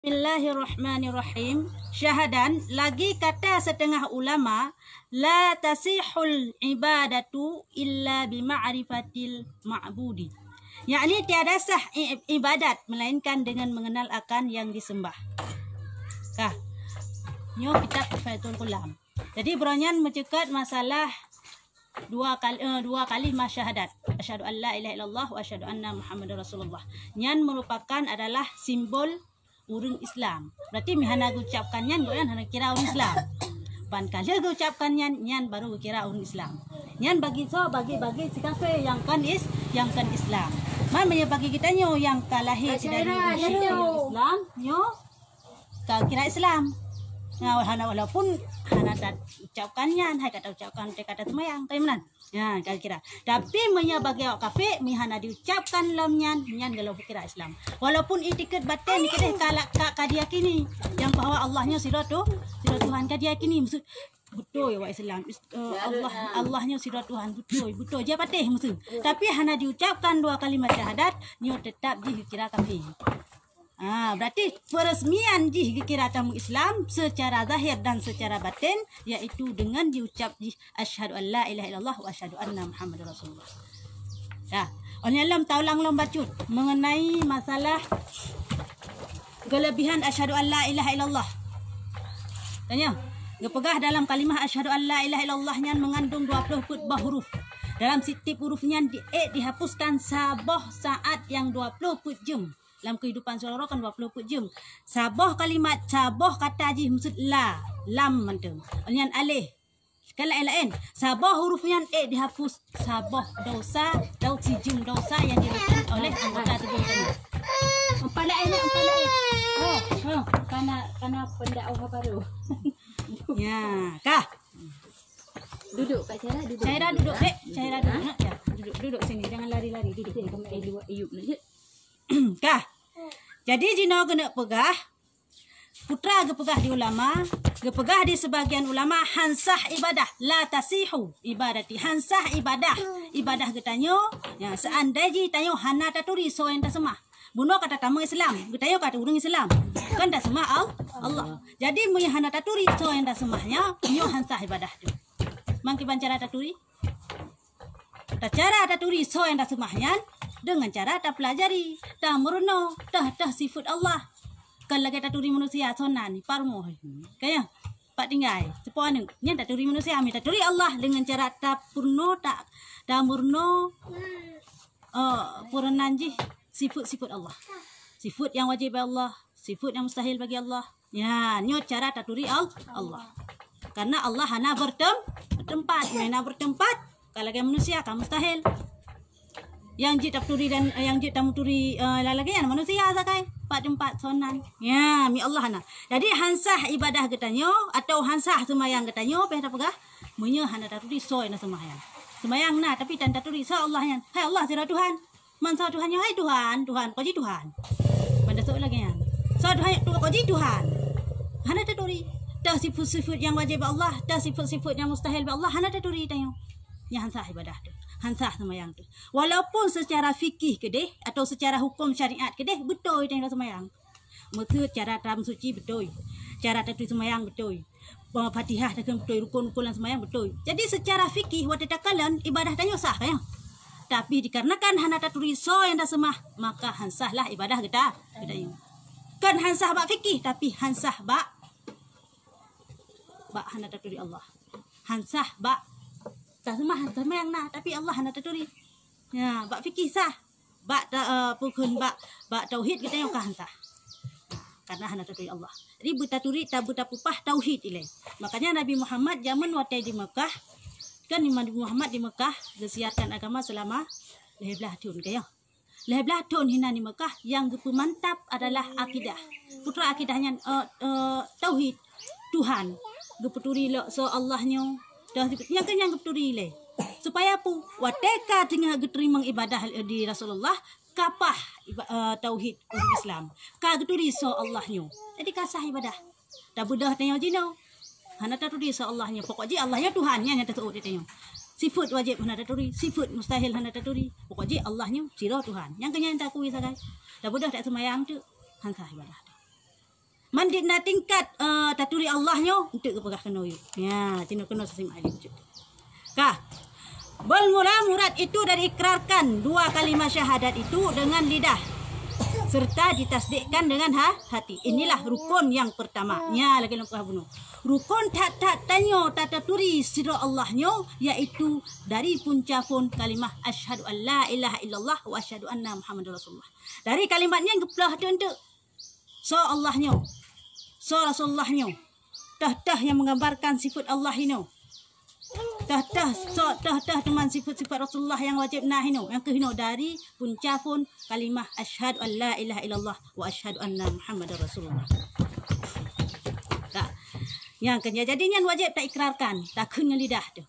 Bismillahirrahmanirrahim. Syahadan, lagi kata setengah ulama, la tasihul ibadatu illa bima'rifatil ma'budi. Yakni tiada sah ibadat melainkan dengan mengenal akan yang disembah. Kah? Nyo kitab Fathul Qulam. Jadi beronyan mencekat masalah dua kali syahadat. Asyhadu an la ilaha illallah wa asyhadu anna Muhammadar Rasulullah. Nyan merupakan adalah simbol orang Islam. Berarti mihana ucapkan nyan goyan hana kira orang Islam. Ban kali ucapkan nyan baru kira orang Islam. Nyan bagi si kafe yang kan Islam. Man bagi kita nyo yang kalahir dari Islam nyo kira Islam. Nah, walaupun hana tak ucapkan nyan, hai kata ucapkan kata semayang, kayak mana? Ya, kira. Tapi bagi awak kafe, mihana diucapkan lam nyan kalau kira Islam. Walaupun itikat batin kita kalak kadiyakini yang bahwa Allahnya sira Tuhan kadiyakini maksud betul ya wa Islam. Allahnya sira Tuhan betul je patih maksud. Tapi hana diucapkan dua kalimat syahadat, nyo tetap dikira kafir. Berarti peresmian kira tamu Islam secara zahir dan secara batin yaitu dengan diucap asyhadu an la ilaha illallah wa asyhadu anna Muhammadar Rasulullah. Ya, oleh alam taulang lom bacut mengenai masalah kelebihan asyhadu an la ilaha illallah. Tanya, gepegah dalam kalimah asyhadu an la ilaha illallah nya mengandung 20 huruf. Dalam setiap hurufnya dihapuskan sabah saat yang 20 jam. Dalam kehidupan seorang kan 20 jam. Sabah kalimat, sabah kata haji maksud la, lam mantu. Oleh alih. Sekali lain. Sabah hurufnya dihapus. Sabah dosa, jum dosa yang dilakukan oleh anggota tubuh kita. Empat lain. Karena pendakwah baru. Ya, kah? Duduk Kak Syara, duduk. Syara duduk, Dek. Syara duduk nak ya. Duduk sini, jangan lari-lari. Duduk. Kamu Ayub nak. Kah? Jadi jino kena pegah putra gepegah di ulama, gepegah di sebagian ulama hansah ibadah la tasihu ibadati hansah ibadah getanyo ya seandainya tanyo hana taturi so yang tasemah buno kata tamu Islam getanyo kata urang Islam kan tasemah Allah jadi mun hana taturi so yang tasemahnya nyo hansah ibadah tu mangkiban cara taturi cara taturi so yang tasemahnya dengan cara tak pelajari, tak murno, tak sifat Allah. Kalau kita turi manusia sonan, parmo. Kaya, Pak tinggal. Sepuan ni, ni tak turi manusia, minta turi Allah dengan cara tak purno, tak murno, purnanji sifat Allah. Sifat yang wajib bagi Allah, sifat yang mustahil bagi Allah. Ya, ni cara tak turi Allah. Karena Allah hana bertempat, mana bertempat. Kalau kita manusia, kan mustahil. Yang jit turi dan yang jit tamu turi lagi yang manusia sakai tempat sonan ya mi Allah hana jadi hansah ibadah getanyo atau hansah semayang getanyo peh pegah munye hana turi soy na semayang na tapi tan turi so Allah yan hai Allah sira Tuhan man so Tuhan hai Tuhan ko ji Tuhan pada so lagi yan so Tuhan ko ji Tuhan hana turi dah sifat yang wajib Allah dah sifat yang mustahil Allah hana turi tanyo ya hansah ibadah tu hansah semayang tu. Walaupun secara fikih kedeh atau secara hukum syariat kedeh betul yang semayang. Maksud cara tam suci betul. Cara tatu semayang betul. Fatihah dengan betul rukun-rukun semayang betul. Jadi secara fikih wa tatakalan ibadah tanyo sah kaya. Tapi dikarenakan hana taturi so yang dah semah maka hansahlah ibadah kita yo. Kan hansah bak fikih tapi hansah bak hana taturi Allah. Hansah bak tak semayang nah tapi Allah hana taturi ya bak fikih sah bak pukun bak tauhid kita yang kahansah karena hana taturi Allah jadi buta turi tak buta pupah tauhid ile makanya Nabi Muhammad zaman watai di Mekah kan Nabi Muhammad di Mekah disiarkan agama selama 12 tahun kaya 12 tahun hina di Mekah yang mantap adalah akidah putra akidahnya tauhid Tuhan gepeturi lo so Allahnya dah yang kenyang gepturi le supaya pu wateka tengah geterima ibadah di Rasulullah kapah tauhid Islam ka geturi so Allahnya jadi kasah ibadah dah budah tanya jino hana taturi so Allahnya pokoknya Allahnya Tuhannya yang tahu dia sifat wajib hana taturi sifat mustahil hana taturi pokoknya Allahnya sira Tuhan yang kenyang takui sakai dah budah tak semayang tu hansah ibadah mandi na tingkat taturi Allahnyo untuk kepegah kena yuk. Ya, tino kena sesim alim wujud. Kah? Bal murad itu dari ikrarkan dua kalimat syahadat itu dengan lidah serta ditasdikkan dengan hati. Inilah rukun yang pertama. Ya, lagi nak bunuh. Rukun tak tanyo tak taturi sira Allahnyo yaitu dari puncapun kalimah asyhadu an la ilaha illallah wa asyhadu anna muhammadar rasulullah. Dari kalimatnya yang kepelah tu so Allahnyo. So Rasulullahnya, tah yang menggambarkan sifat Allah ini, tah teman sifat-sifat Rasulullah yang wajib nahino, yang kehino dari puncapun kalimah asyhadu an la ilaha illallah wa asyhadu anna muhammadar rasulullah. Tak, yang kenya jadinya wajib tak ikrarkan, tak kena lidah tu.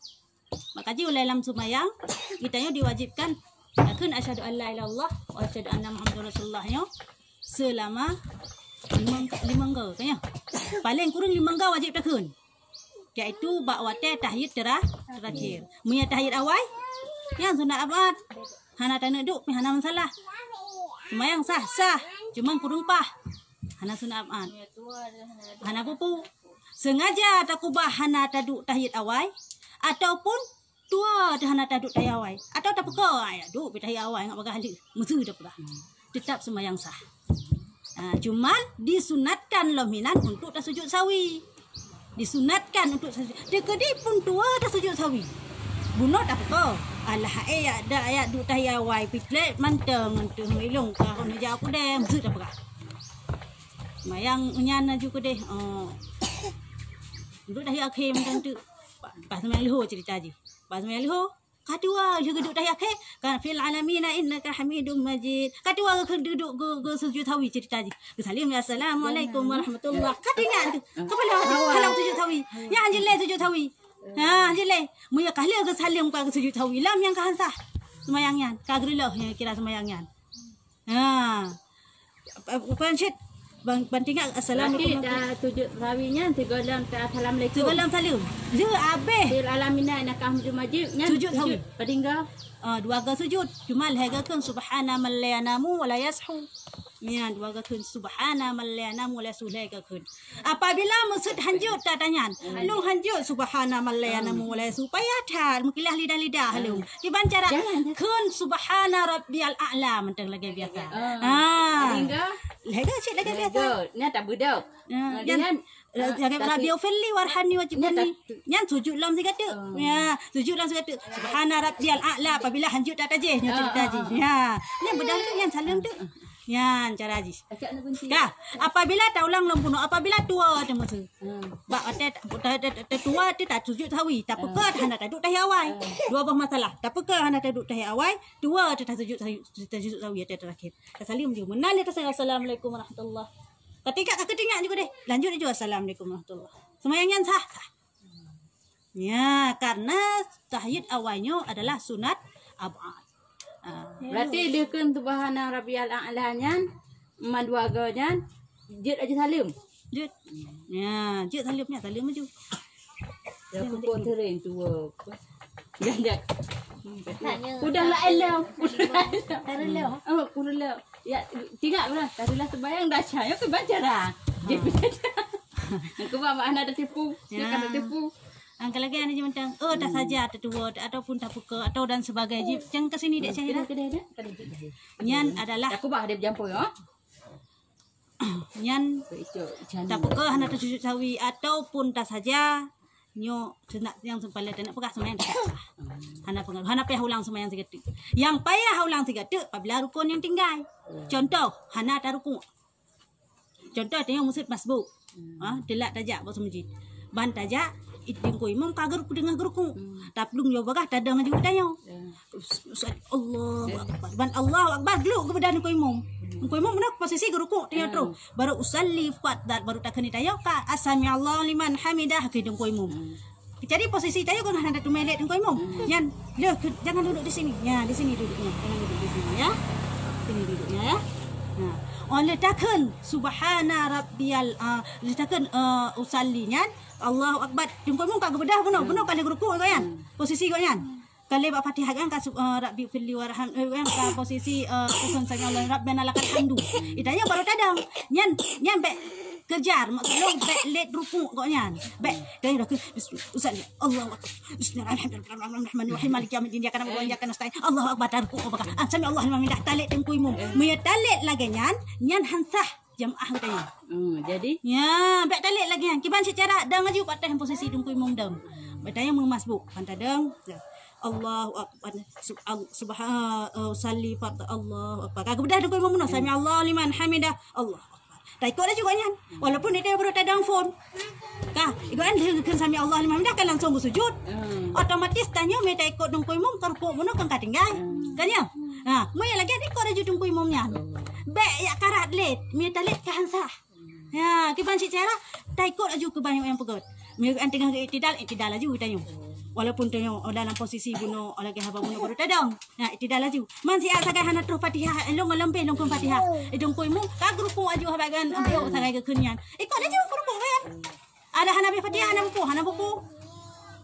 Maka ji dalam sumayang kita diwajibkan takkan asyhadu an la ilaha illallah wa asyhadu anna muhammadar rasulullahnya selama lima kanya paling kurang 5 wajib takun iaitu bakwate tahiyat terakhir munya tahiyat awal yang sunat abad hana tana duk hana masalah semayang sah cuma kurang pah hana sunat abad hana pupu sengaja takubah hana taduk tahiyat awal ataupun tua hana taduk tahiyat awal atau tak peka ya duk tahiyat awal ngak bagah alik mesti dah pegah tetap semayang sah. Cuman disunatkan lominan untuk tak sujud sawi. Disunatkan untuk sujud. Dekedi pun tua tak sujud sawi. Bunuh tak apa. Alah ayat dak ayat duk tahiyat awal pitlet manteng ilung ka hono ja aku deh mesti dah pegah. Mayang unyana juga deh. Duk tahiyat akhir macam tu. Pas semayang liho cerita je. Pas semayang liho kadua juga duduk tahiyat akhir kan fil alamina innaka hamidum majid kadua duduk go sujud sawi cerita je salim assalamualaikum warahmatullah kadingan tu kepala halang sujud sawi yang jelek sujud sawi jelek muya kahla ke salim ka sujud sawi lam yang kahansah semayangnya kagrilah yang kira semayangnya pansit bantingan assalamualaikum dah sujud sawinya tigalam assalamualaikum tigalam salim je abeh fil alamina innaka hamidum majid sujud sawi padingga dua ga sujud cuma lehagakan subhana man la yanamu wa la yashu ya dua ga kun subhana man la yanamu wa la yashu lehagakan apabila maksud hanjut tak tanya lu hanjut subhana man la yanamu wa la yashu payah tar mengkilah lidah lu iban cara kun subhana rabbiyal a'la mentang lagi biasa padingga lega cik lagi biasa ni tak budak jangan Rabbi ufilli warhani wajibani nyan sujud lam sikata ya sujud lam sikata subhana rabbiyal a'la apabila hanjut tak tajih nya cerita ji ya ni bedal tu yang salam tu ya cara ji kah apabila tak ulang lempuno apabila tua tu masa bak tua tu tak sujud sawi tak peka hendak duduk tahiyat awal dua buah masalah tak peka hendak duduk tahiyat awal tua tu tak sujud sawi terakhir salim dia menal atas assalamualaikum warahmatullah ketika juga deh lanjut juga assalamualaikum warahmatullah semayangnya sah. Ya karena tahiyat awalnya adalah sunat abad. Berarti dia kan subhana rabbiyal a'la nyan madwaganya jid aja salim. Jid. Ya, jid salimnya salim aja. Ya aku tereng tu. Jangan. Udah lah elau. Tarulah. Oh, kurulah. Ya, tiga belah. Tarulah sembayang dah cahaya ke baca dah. Jid baca. Aku bawa anak ada tipu. Dia kan ada tipu. Angka lagi anda macam tak saja tertua ataupun tak buka atau dan sebagainya. Jangan ke sini dek Syahira. Nyan adalah aku bah dia bercampur ya. Nyan tak buka hana tersujud sawi ataupun tak saja nyo senak yang sempala tak nak pegah sembahyang tak sah. Hana pengaruh hana payah ulang sembahyang seketik. Yang payah ulang seketik apabila rukun yang tinggal. Contoh hana tak rukun. Contoh tengok masjid masbuk. Delak tajak bos masjid. Ban tajak itingko imam kagar ku dengar geruku taplung yo bagah tadang aja udayo Allah akbar ban Allah akbar dulu kebadan ko imam nak posisi geruku tanya terus baru usalli fadal baru takani tayo ka asami Allah liman hamidah ke ko imam jadi posisi tayo kan hendak tu melet ko imam yan le jangan duduk di sini ya di sini duduknya jangan duduk di sini ya sini duduknya ya nah oleh takkan subhana rabbiyal letakkan usallinya Allahu akbar jengkol mun ka gebedah benar kali ruku kan posisi kau kan kali bab Fatihah kan ka rabbi filli warham kan ka posisi usun sang Allah rabbana lakal hamdu itanya baru tadang nyan be kejar maksudnya baik let rukuk koknya. Baik dan dah Ustaz Allahu akbar. Bismillahirrahmanirrahim. Maliki yaumiddin. Dia kana berwajah kana stain. Allahu akbar rukuk apa. Sami Allahu liman hamidah. Talit tengkuimu. Maya talit lagi nyan hansah jamaah katanya. Jadi ya baik talit lagi nyan. Kiban secara dang aja kat posisi tengkuimu dang. Batanya memasbuk pantadang. Allahu akbar subhanahu salli fard Allahu akbar. Kagak bedah dengkui mumno sami Allah liman hamidah Allahu akbar. Tak ikut aja koknya. Walaupun dia baru tadang phone. Kah, iguan kan sami Allah liman hamidah kan langsung bersujud. Otomatis tanya me tak ikut dengkui mum terpuk mono kan katinggal. Kan ya? Ha, me lagi ikut aja dengkui mumnya. Baik ya karat let, me talet kan sah. Ya, kiban si cara tak ikut aja ke banyak yang pegot. Me anteng iktidal aja tanya. Walaupun tanya dalam posisi bunuh lagi haba bunuh baru tadang. Nah, iktidal aja. Man si asagai hana terus Fatihah, long lembe long kun Fatihah. Idong koimu ka grupo aja habagan ambil sagai kekenyan. Ikut aja grupo kan. Ada hana be Fatihah hana buku.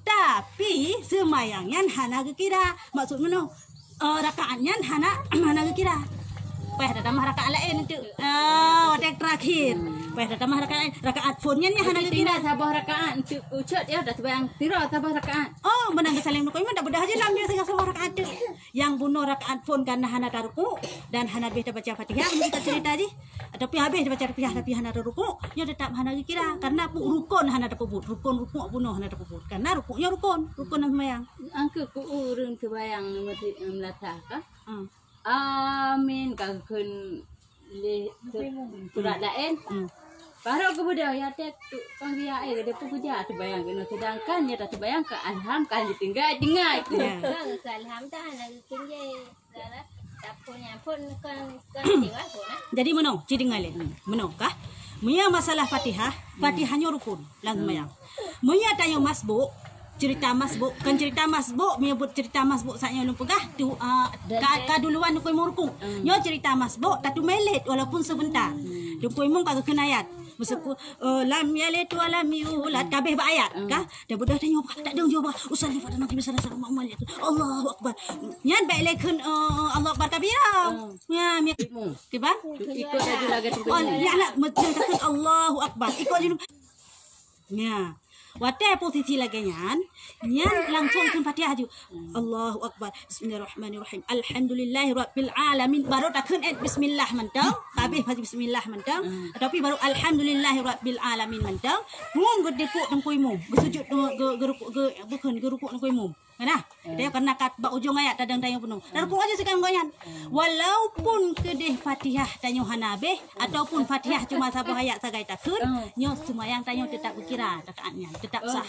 Tapi semayangnya hana kira. Maksud mana? Rakaatnya hana kira. Payah tambah rakaat lain itu. Yang terakhir. Payah tambah rakaat phone-nya hana kira sabah rakaat untuk ucap ya dah terbayang tira sabah rakaat. Oh, benang kesaling nukoy mah dah bedah aja lambil segala sabah rakaat tu. Yang bunuh rakaat phone karena hana taruku dan hana habis baca Fatihah kita cerita aja. Tapi habis baca Fatihah tapi hana taruku, nya tetap hana kira karena rukun hana terpubut. Rukun bunuh hana terpubut. Karena rukunnya rukun semayang. Angke ku urang terbayang melatah kah? Amin kagakun surat lain. Baru kemudian ya tek tu panggia air ada puja tu bayang kena sedangkan ya tak bayang ke alham kan ditinggal dengar itu. Ke alham dah nak tinggal dalam tak punya pun kan siwa pun. Jadi meno ciri ngale. Meno kah? Munya masalah Fatihah, Fatihahnya rukun lang mayang. Munya tayo masbuk cerita masbuk kan cerita masbuk menyebut cerita masbuk saknya lu pegah tu kaduluan koy murku nyo cerita masbuk tatu melet walaupun sebentar tu koy mung kagak kenayat maksudku lam yalit wa lam yulad kabeh ba ayat kah dah budak tanya tak dong jawab usalli pada nabi sallallahu alaihi wasallam Allahu akbar nyan baik lekun Allah akbar kabira ya mi kiban ikut aja laga tu ya nak menceritakan Allahu akbar ikut aja ya. Wadah posisi lagi nyan langsung ke Fatihah aja. Allahu akbar. Bismillahirrahmanirrahim. Alhamdulillahirabbil alamin. Baru takkan bismillah mentang. Habis bismillah mentang. Tapi baru alhamdulillahirabbil alamin mentang. Mum gedepuk tengkuimu. Bersujud gerukuk tengkuimu. Nah, dia karena kat ba ujung ayat tadang tayang penuh. Rukuk aja sekarang goyan. Walaupun kedeh Fatihah tanyo hanabe ataupun Fatihah cuma satu ayat sagai takun, nyo semayang tanyo tetap berkira rakaatnya, tetap sah.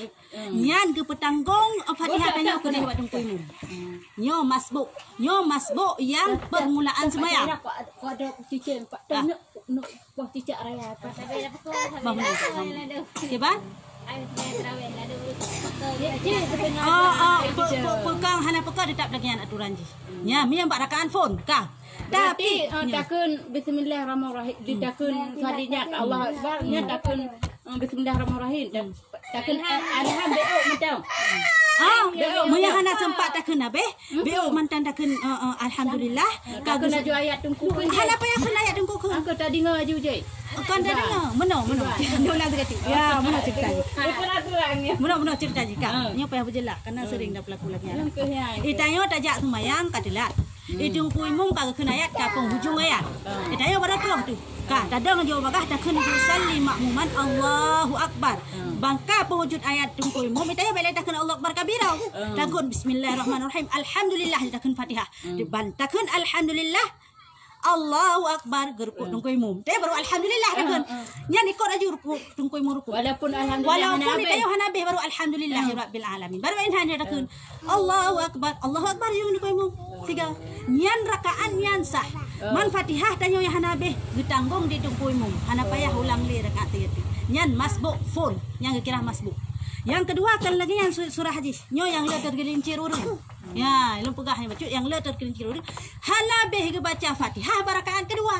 Nyan ke petanggung Fatihah tanyo kedeh buat tengkuimu. Nyo masbuk yang permulaan semayang. Kau ada cicit empat tahun nak buah cicit raya apa? Tapi dah pukul. Kiban? Ayo terawih lah dulu. Pekang hana pekang tetap lagi aturan je. Nya mi empat rakaat phone kah. Tapi takun bismillahirrahmanirrahim ditakun tadinya Allah Akbar nya takun bismillahirrahmanirrahim takun alham beok macam. Munya hana sempat takun abe beok mantan takun alhamdulillah kagak laju ayat tungku hana apa yang kena ayat tungku angka tadi ngah aju je. Kan tadi meno nak sekali. Ya, meno cerita. Meno cerita jika. Nya payah berjelak karena sering dah berlaku lagi. Itanyo tajak semayang kadelat. Idung kuimung kagak kena ayat ka penghujung ayat. Itanyo pada terus tu. Kah tadang jawab bagah tak kena salli makmuman Allahu akbar. Bangka penghujung ayat tung kuimung itanyo balik tak kena Allah akbar kabira. Takun bismillahirrahmanirrahim. Alhamdulillah takun Fatihah. Dibantakun alhamdulillah Allahu akbar gerukuk tungkui mum. Dia baru alhamdulillah takun. Nyan ikut aja rukuk tungkui mum rukuk. Walaupun alhamdulillah dia hanabe baru alhamdulillahirabbil alamin. Baru ini hanya takun. Allahu akbar yung tungkui mum. Tiga. Nyan rakaat nyan sah. Man Fatihah tanyo yang hanabe getanggung di tungkui mum. Hana payah ulang li rakaat itu. Nyan masbuk full. Yang kira masbuk. Yang kedua kan lagi yang surah hadis. Nyo yang le tergelincir urang. Ya, ilmu pegahnya baca yang le tergelincir urang. Hanabeh ke baca Fatihah barakaan kedua.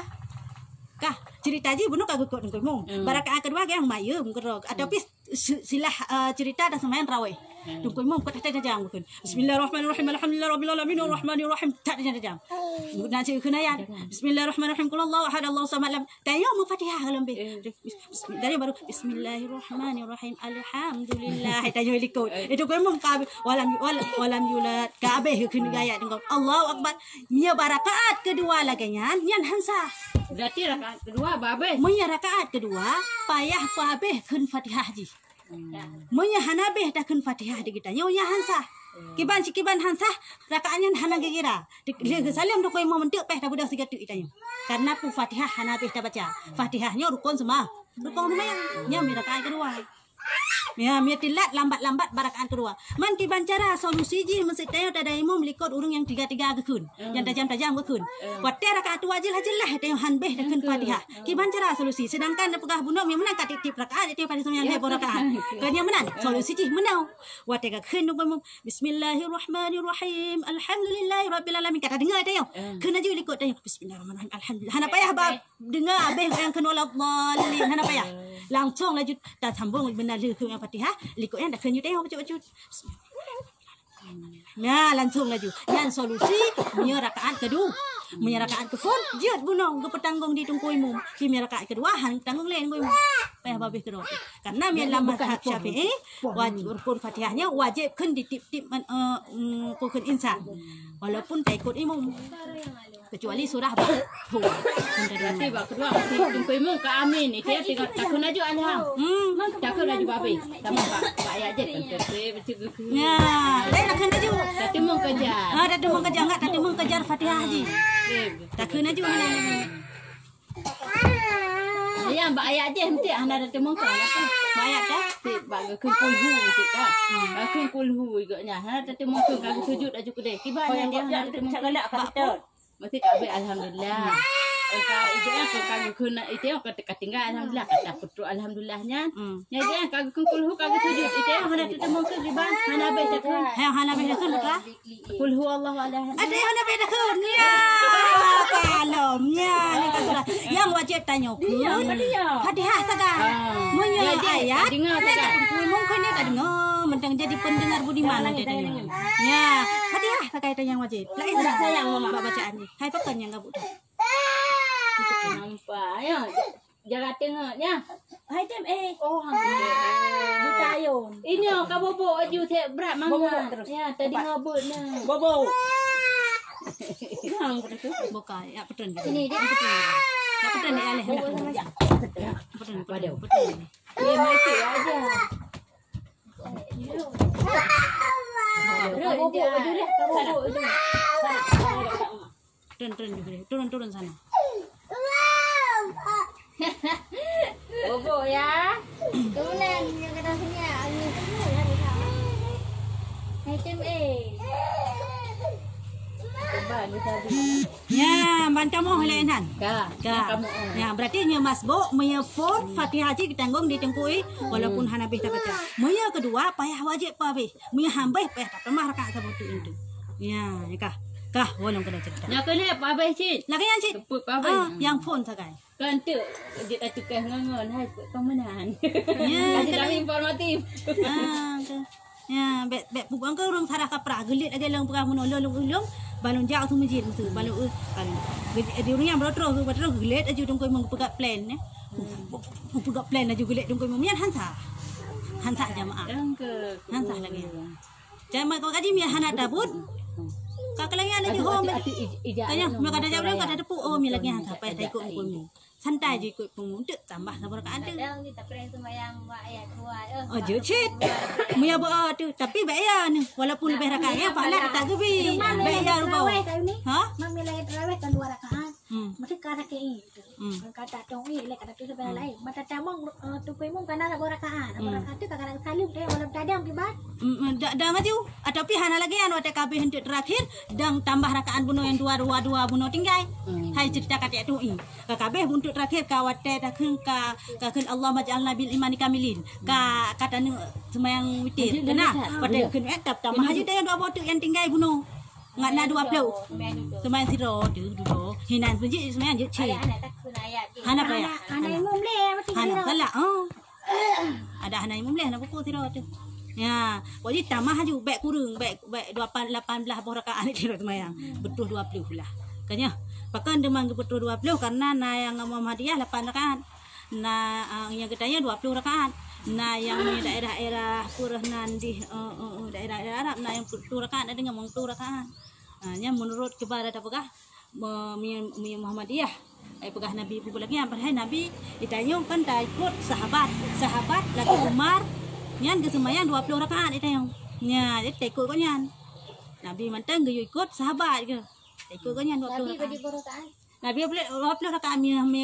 Kah cerita je bunuh kagak kok ngomong. Barakaan kedua yang mayum gerok. Ataupun silah cerita dah semayan raweh. Tungkoi mum kat tak jam kun. Bismillahirrahmanirrahim. Alhamdulillahirabbil alamin arrahmanirrahim. Tak ada jam. Nak cik kena ayat. Bismillahirrahmanirrahim. Qul Allahu ahad Allahu samad lam. Tayo mu Fatihah kalau be. Dari baru Bismillahirrahmanirrahim. Alhamdulillah. Tayo likut. Itu koi mum ka walam yulad. Ka be kun ayat dengan Allahu akbar. Nya barakaat kedua lagi nyan hansa. Berarti rakaat kedua babe. Munya rakaat kedua payah babeh kun Fatihah ji. Munya hanabeh dah kun Fatihah di kita. Nyonya hansa. Kiban hansa rakaatnya hana gira. Dia salam tu koi mau mentek peh dah budak tiga tu itanya. Karena pu Fatihah hanabeh dah baca. Fatihahnya rukun semua. Rukun lumayan. Nya mi rakaat kedua. Ya, mi tilat lambat-lambat barakaan kedua. Man kiban cara solusi ji mesti tayo tada imum likut urung yang tiga-tiga gekun. Yang tajam-tajam gekun. Wate rakaat dua jelah tayo hanbeh dekun Fatihah. Kiban cara solusi sedangkan da pegah bunuh mi menang kat tip rakaat itu pada sembilan hebo rakaat. Kanya menang. Solusi ji menang. Wate gekun umum Bismillahirrahmanirrahim. Alhamdulillahirabbil alamin. Kata dengar tayo. Kena je likut tayo. Bismillahirrahmanirrahim. Alhamdulillah. Hana payah bab dengar abeh yang kena walladallin. Hana payah. Langsung lanjut tak sambung benar lekun Fatihah, likutnya dah kena tengok baca-baca. Ya, langsung laju. Yang solusi punya rakaat kedua. Punya rakaat kedua, jut bunong ke petanggung di tungkuimu. Punya rakaat kedua, hang tanggung lain kuimu. Payah babih kedua. Karena yang lama mazhab Syafi'i, wajib rukun Fatihahnya wajib kan ditip-tip rukun insan. Walaupun tak ikut imam. Kecuali surah Baqarah. Berarti bab kedua tungkuimu ke amin. Itu ya tengok takun aja alham. Takun aja babe. Sama pak ayat je kan betul. Ya, dah nak kena juga. Tapi mau kejar. Dah tu mau kejar enggak? Tadi mau kejar Fatihah haji. Tak kena juga mana. Ya, mbak ayat je nanti anda ada temu kan apa? Mbak ayat dah. Bag kulhu mesti kan. Kulhu igaknya. Anda ada temu kan kagak sujud aja kedai. Kibanya dia ada temu galak kita. Mesti kabeh alhamdulillah. Engkau itu yang kagak guna itu yang kata tinggal alhamdulillah kata putu alhamdulillahnya. Ya dia kagak kulhu kagak sujud itu yang anda temu ke riban. Hana baik takun. Hana baik takun lah. Kulhu Allahu ahad. Ada yang hana baik takun. Ya. Kalomnya ni kata yang wajib tanya. Fatihah saja. Munya ayat. Dengar saja. Mungkin ni tak dengar. Mentang jadi pendengar budiman nanti tanya. Ya. Fatihah tak kaitan yang wajib. Lain tak sayang mama bacaan ni. Hai pakan yang gabut. Nampak ya. Jaga tengoknya. Hai tem Oh, buta ayun. Ini kau bobo aju tak berat mangga. Ya, tadi ngabut nah. Bobo. Yang betul buka ya betul. Sini dia. Ya betul ni alih. Betul pada. Betul. Dia mati aja. Bobo aju dah. Bobo aju. Turun sana. Bobo ya. Kemudian yang kata sini angin semua ya. Hai tem Ya, ban kamu helenan. Ka. Kamu. Ya, berarti nya masbuk menyefon Fatihah haji ditanggung ditengkui walaupun hanabih tak baca. Munya kedua payah wajib pabih. Munya hambih payah tak pernah rakaat sabtu itu. Ya, nikah. Kah, wolong kena cerita. Nak kena apa abang cik? Lagi yang cik. Tepuk apa? Yang phone sakai. Kan tu dia tak tukar ngongon hai pemenang. Ya, kasih kami informatif. Ya, bet bukan ke orang sarah kapra gelit ada lang pegah menolong ulung balon jauh tu masjid tu balon di orang yang berotro gelit aja dong koi mong pegat plan ne. Pegat plan aja gelit dong koi mong mian hansa jamaah. Hansa lagi. Jamaah kau kaji mian hana tabut. Kakak lagi ada di home. Tanya, mereka ada jawab kata tepuk oh mi lagi hansa payah tak ikut koi. Santai je ikut penguntuk tambah sama rakaat tu. Kadang kita pernah sembahyang ayat kuat. Oh jecit. Muya buat tu tapi bayar ni. Walaupun lebih rakaat pahala tak gebi. Bayar rupa. Ha? Mami lagi terawih kan 2 rakaat. Mesti kata ke itu. Kata tong ini kata tu sebelah lain. Mata tamong tu pemung kana 2 rakaat. 2 rakaat tu kadang salim dia walaupun tadang kibat. Dah maju. Atau pihana lagi anu TKB hendak terakhir dan tambah rakaat bunuh yang 2 bunuh tinggal. Hai cerita kata tu ini. KKB untuk terakhir kawate takun ka Allah maj'alna bil imani kamilin. Kata nu semayang witir. Kena pada kun etap tambah aja dia 2 botok yang tinggal bunuh. Ngat na 20. Semayang siro dulu. Hinan punji semayang je cik. Hana payah. Ana imum le mesti Hana salah. Ada hana imum le nak pukul siro tu. Ya, wajib tambah aja baik kurang, baik 18 buah rakaat ni kira semayang. Betul 20 lah. Kanya, bahkan demang betul 20 karena na yang Muhammadiyah 8 rakaat. Yang katanya 20 rakaat. Yang daerah-daerah Quranan di daerah-daerah Arab yang 10 rakaat ada dengan 10 rakaat. Nya menurut kepada apakah Muhammadiyah pegah Nabi pun lagi padahal Nabi ditanya kan tak ikut sahabat lagi Umar nyan ke semayang 20 rakaat ditanya nya jadi tak ikut kau nyan Nabi mantang ge ikut sahabat ke tak ikut kau nyan 20 rakaat Nabi boleh 20 rakaat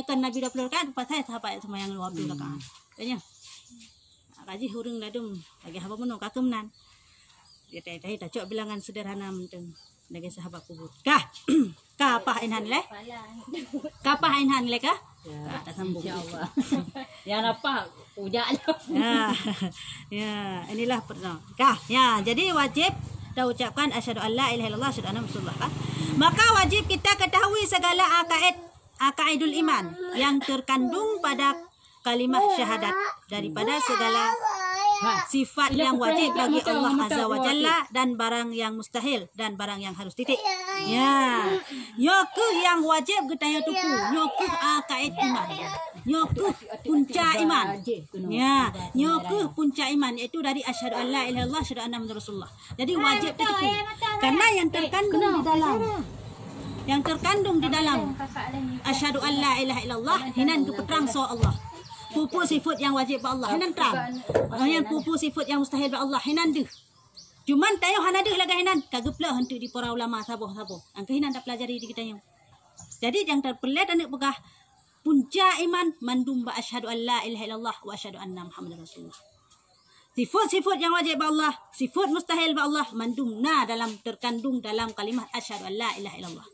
kan Nabi 20 rakaat pasal sahabat semayang 20 rakaat tanya kaji hurung ladum lagi haba meno kakemenan dia tak cok bilangan sederhana menteng lagi sahabat kubur kah apa inhan leh kapah inhan leh kah tak sambung insyaallah yang apa ujak ya inilah pernah kah ya jadi wajib kita ucapkan asyhadu alla ilaha illallah asyhadu anna rasulullah maka wajib kita ketahui segala akaidul iman yang terkandung pada kalimat syahadat daripada segala sifat yang wajib bagi Allah Azza wa Jalla dan barang yang mustahil dan barang yang harus titik. Ya. Nyoku yang wajib getaya tupu. Nyoku akaid iman. Nyoku punca iman. Ya. Nyoku punca iman iaitu dari asyhadu an la ilaha illallah asyhadu anna muhammadar rasulullah. Jadi wajib tupu. Karena yang terkandung di dalam asyhadu an la ilaha illallah hinan kepeterang so Allah. Pupu sifat yang wajib ba Allah hinan terang. Yang pupu sifat yang mustahil ba Allah hinan deh. Cuman tayo hanadeh lagi hinan kageplah hentu di para ulama saboh. Angka hinan dak pelajari di kita yang. Jadi yang terpelet anak pegah punca iman mandum ba asyhadu an la ilaha illallah wa asyhadu anna muhammadar rasulullah. Sifat-sifat yang wajib ba Allah, sifat mustahil ba Allah mandum terkandung dalam kalimat asyhadu an la ilaha illallah.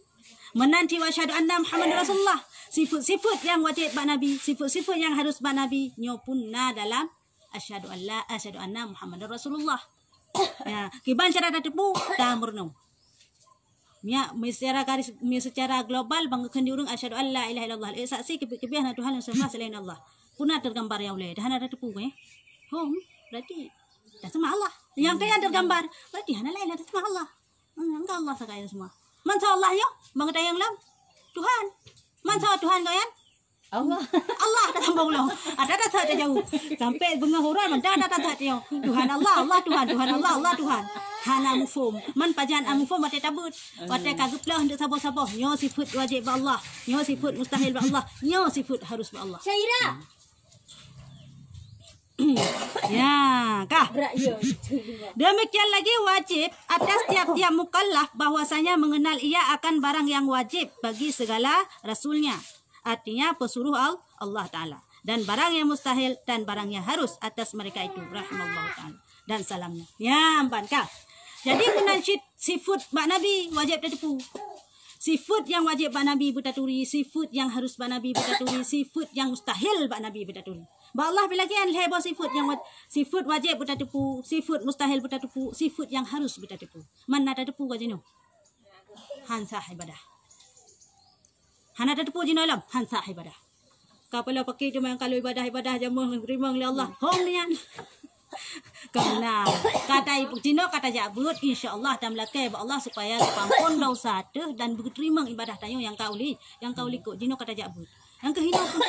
Menanti wa asyhadu anna muhammadar rasulullah. Sifat-sifat yang wajib ba Nabi, sifat-sifat yang harus ba Nabi nyopun dalam asyhadu anna muhammadar rasulullah. Ya, kiban cara tepu ta murno. Secara global banggakan diurung asyhadu an la ilaha illallah. Saksi kebiasaan Tuhan yang semua selain Allah. Punah tergambar ya oleh. Dah ada tepu berarti dah sama Allah. Yang kaya tergambar berarti hana lain dah sama Allah. Engkau Allah sekaya semua. Man sa Allah yo, bangga yang lam. Tuhan. Man sa Tuhan kalian? Allah dah sambung loh. Ada tak jauh. Sampai bunga hurai man dah tak jauh. Tuhan Allah Tuhan Allah Tuhan. Hana mufum. Man pajan amufum mate tabut. Mate kaguplah untuk saboh-saboh. Nyo sifat wajib ba Allah. Nyo sifat mustahil ba Allah. Nyo sifat harus ba Allah. Syaira. Ya, kah? Demikian lagi wajib atas tiap-tiap mukallaf bahwasanya mengenal ia akan barang yang wajib bagi segala rasulnya. Artinya pesuruh Allah Ta'ala. Dan barang yang mustahil dan barang yang harus atas mereka itu. Rahimahullah Ta'ala. Dan salamnya. Ya, ampan kah? Jadi mengenal sifat Mbak Nabi wajib tertipu. Sifat yang wajib Mbak Nabi bertaturi. Sifat yang harus Mbak Nabi bertaturi. Sifat yang mustahil Mbak Nabi bertaturi. Mbak Allah bilagian lebar sifat yang sifat wajib bertatipu. Sifat mustahil bertatipu. Sifat yang harus bertatipu. Mana tertipu kau jenuh? Hansah ibadah. Hana tertipu jenuh alam. Hansah ibadah. Kapala pakai cuma yang kalau ibadah jamuh terima oleh Allah. Hong nian. Karena kata ibu Tino kata jabut insya-Allah dan melakai ba Allah supaya pampun dosa teh dan berterima ibadah tayo yang kauli kok Tino kata jabut. Yang kehina pun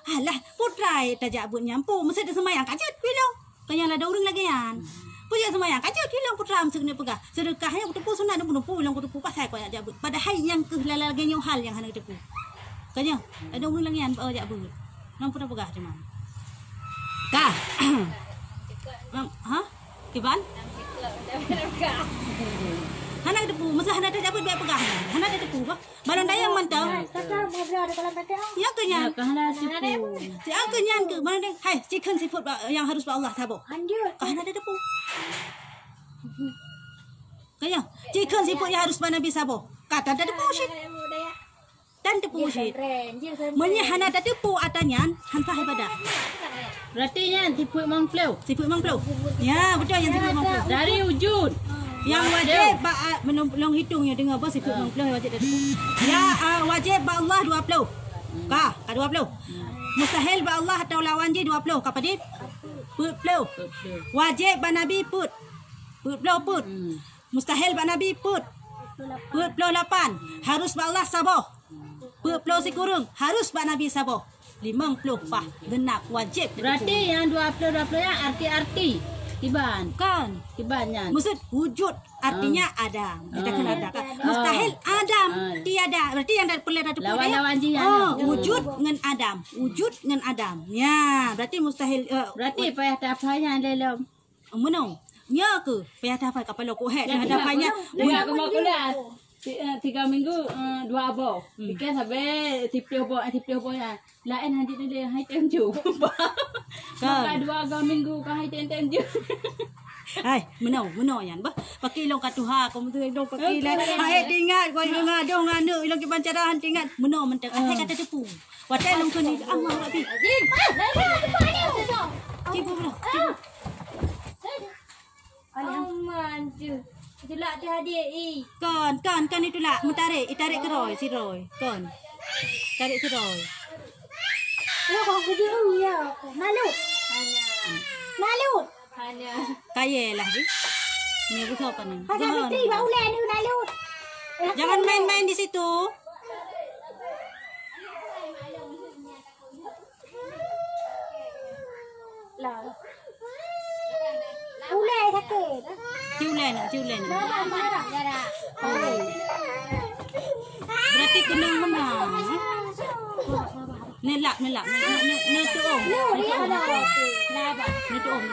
alah putrai ta jabut nyampu mesti ada semayang kajet bilang. Kanya ada urang lagi yan. Punya semayang kajet bilang putra mesti kena pegah. Sedekahnya tepu sunat dan tepu bilang tepu pasal kau jabut. Padahal yang kehlala lagi hal yang hana tepu. Kanya ada urang lagi yan ba jabut. Nampu dah pegah cuma. Kah. Kiban? Hana tepu, masa hana jabut biar pegah. Hana tepu ba? Balan dayang mantau. Kakak mau berada dalam kata Ya kenyan. Kahana sipu. Si kenyan ke mana deh? Hai, chicken sifat yang harus ba Allah sabo. Anjir. Kahana tepu. Kaya, chicken sifat yang harus ba Nabi sabo. Kata ada tepu sih. Dan tepu sih. Menya hana tepu atanyan, hansah ibadah. Berarti yang tipu Mang Pleu. Sifat Mang Pleu. Ya, betul yang sifat Mang Pleu. Dari wujud. Yang wajib menolong hitungnya dengan apa sifat Mang Pleu wajib tepu. Ya, wajib ba Allah 20. Kah, ka 20. Mustahil ba Allah atau lawan je 20. Ka padip? Put plo. Wajib ba Nabi put. Put plo put. Mustahil ba Nabi put. Put plo 8. Harus ba Allah sabar. Put plo si kurung. Harus ba Nabi sabar. 50 fah genap wajib. Berarti yang 20 yang arti-arti tiban. Kan? Tibannya. Maksud wujud artinya ada. Kita kena ada. Mustahil Adam tiada. Berarti yang perlu ada Lawan-lawan dia. wujud dengan Adam. Wujud dengan Adam. Ya, berarti mustahil Berarti payah tapanya dalam. Menang. Ya ke? Payah dapat kapal ko he. Hadapannya Dengan kemakulan 3 minggu 2 abang. Bikin sampai tipe ya. Lain nanti dia hai tenju. Maka 2 minggu ka hai tenju. Hai, menang yan. Bah, pakai long katuha ko tu dong pakai lah. Hai tingat ko ngadong nganu ilong kipancarahan tingat. Menang mentang. Hai kata tepu. Watai long kuni Allah Rabbi. Cipu bro. Aman tu. Itulah dia adik. Kan itulah mentarik, tarik ke Roy, si Roy. Kan. Tarik si Roy. Kau kerja ya. Nalut. Nalut. Hanya. Kaya lah ni. Ni betul apa ni? Ada menteri bau lain ni nalut. Jangan main-main di situ. Lah. Ulai sakit. Ciulan. Marah. Berarti kena menang. Nelak. Ne tuong. Dia ada. Kenapa? Ne tuong.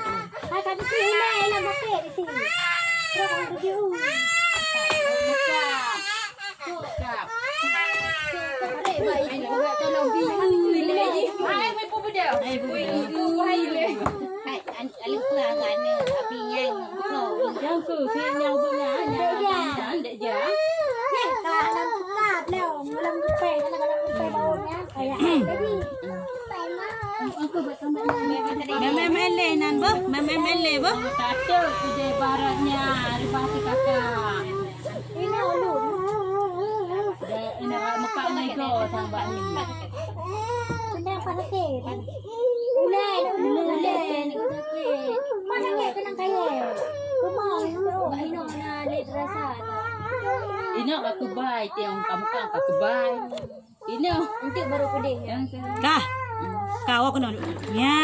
Hai kami si ulai lah sakit di sini. Kau kerja. Cakap. Adik baik buat tolong Hai, mai pun beda. Hai, alih pelanggannya tapi yang Yang tu yang punya yang dek je. Kalau alam tetap lah, malam kepai, kalau kepai baunya kayak tadi. Aku bertambah Memele nan bah, memele bah. Satu ide baratnya ribati kakak. Ini ulun. Ini makan nego tambah ni. Kenapa sakit? Ulai. Mana sakit kena kaya? Rumah Bahino na late rasa. Ini aku baik yang kamu kan aku baik. Ini Nanti baru pedih. yang Kah. Kau kena. Ya.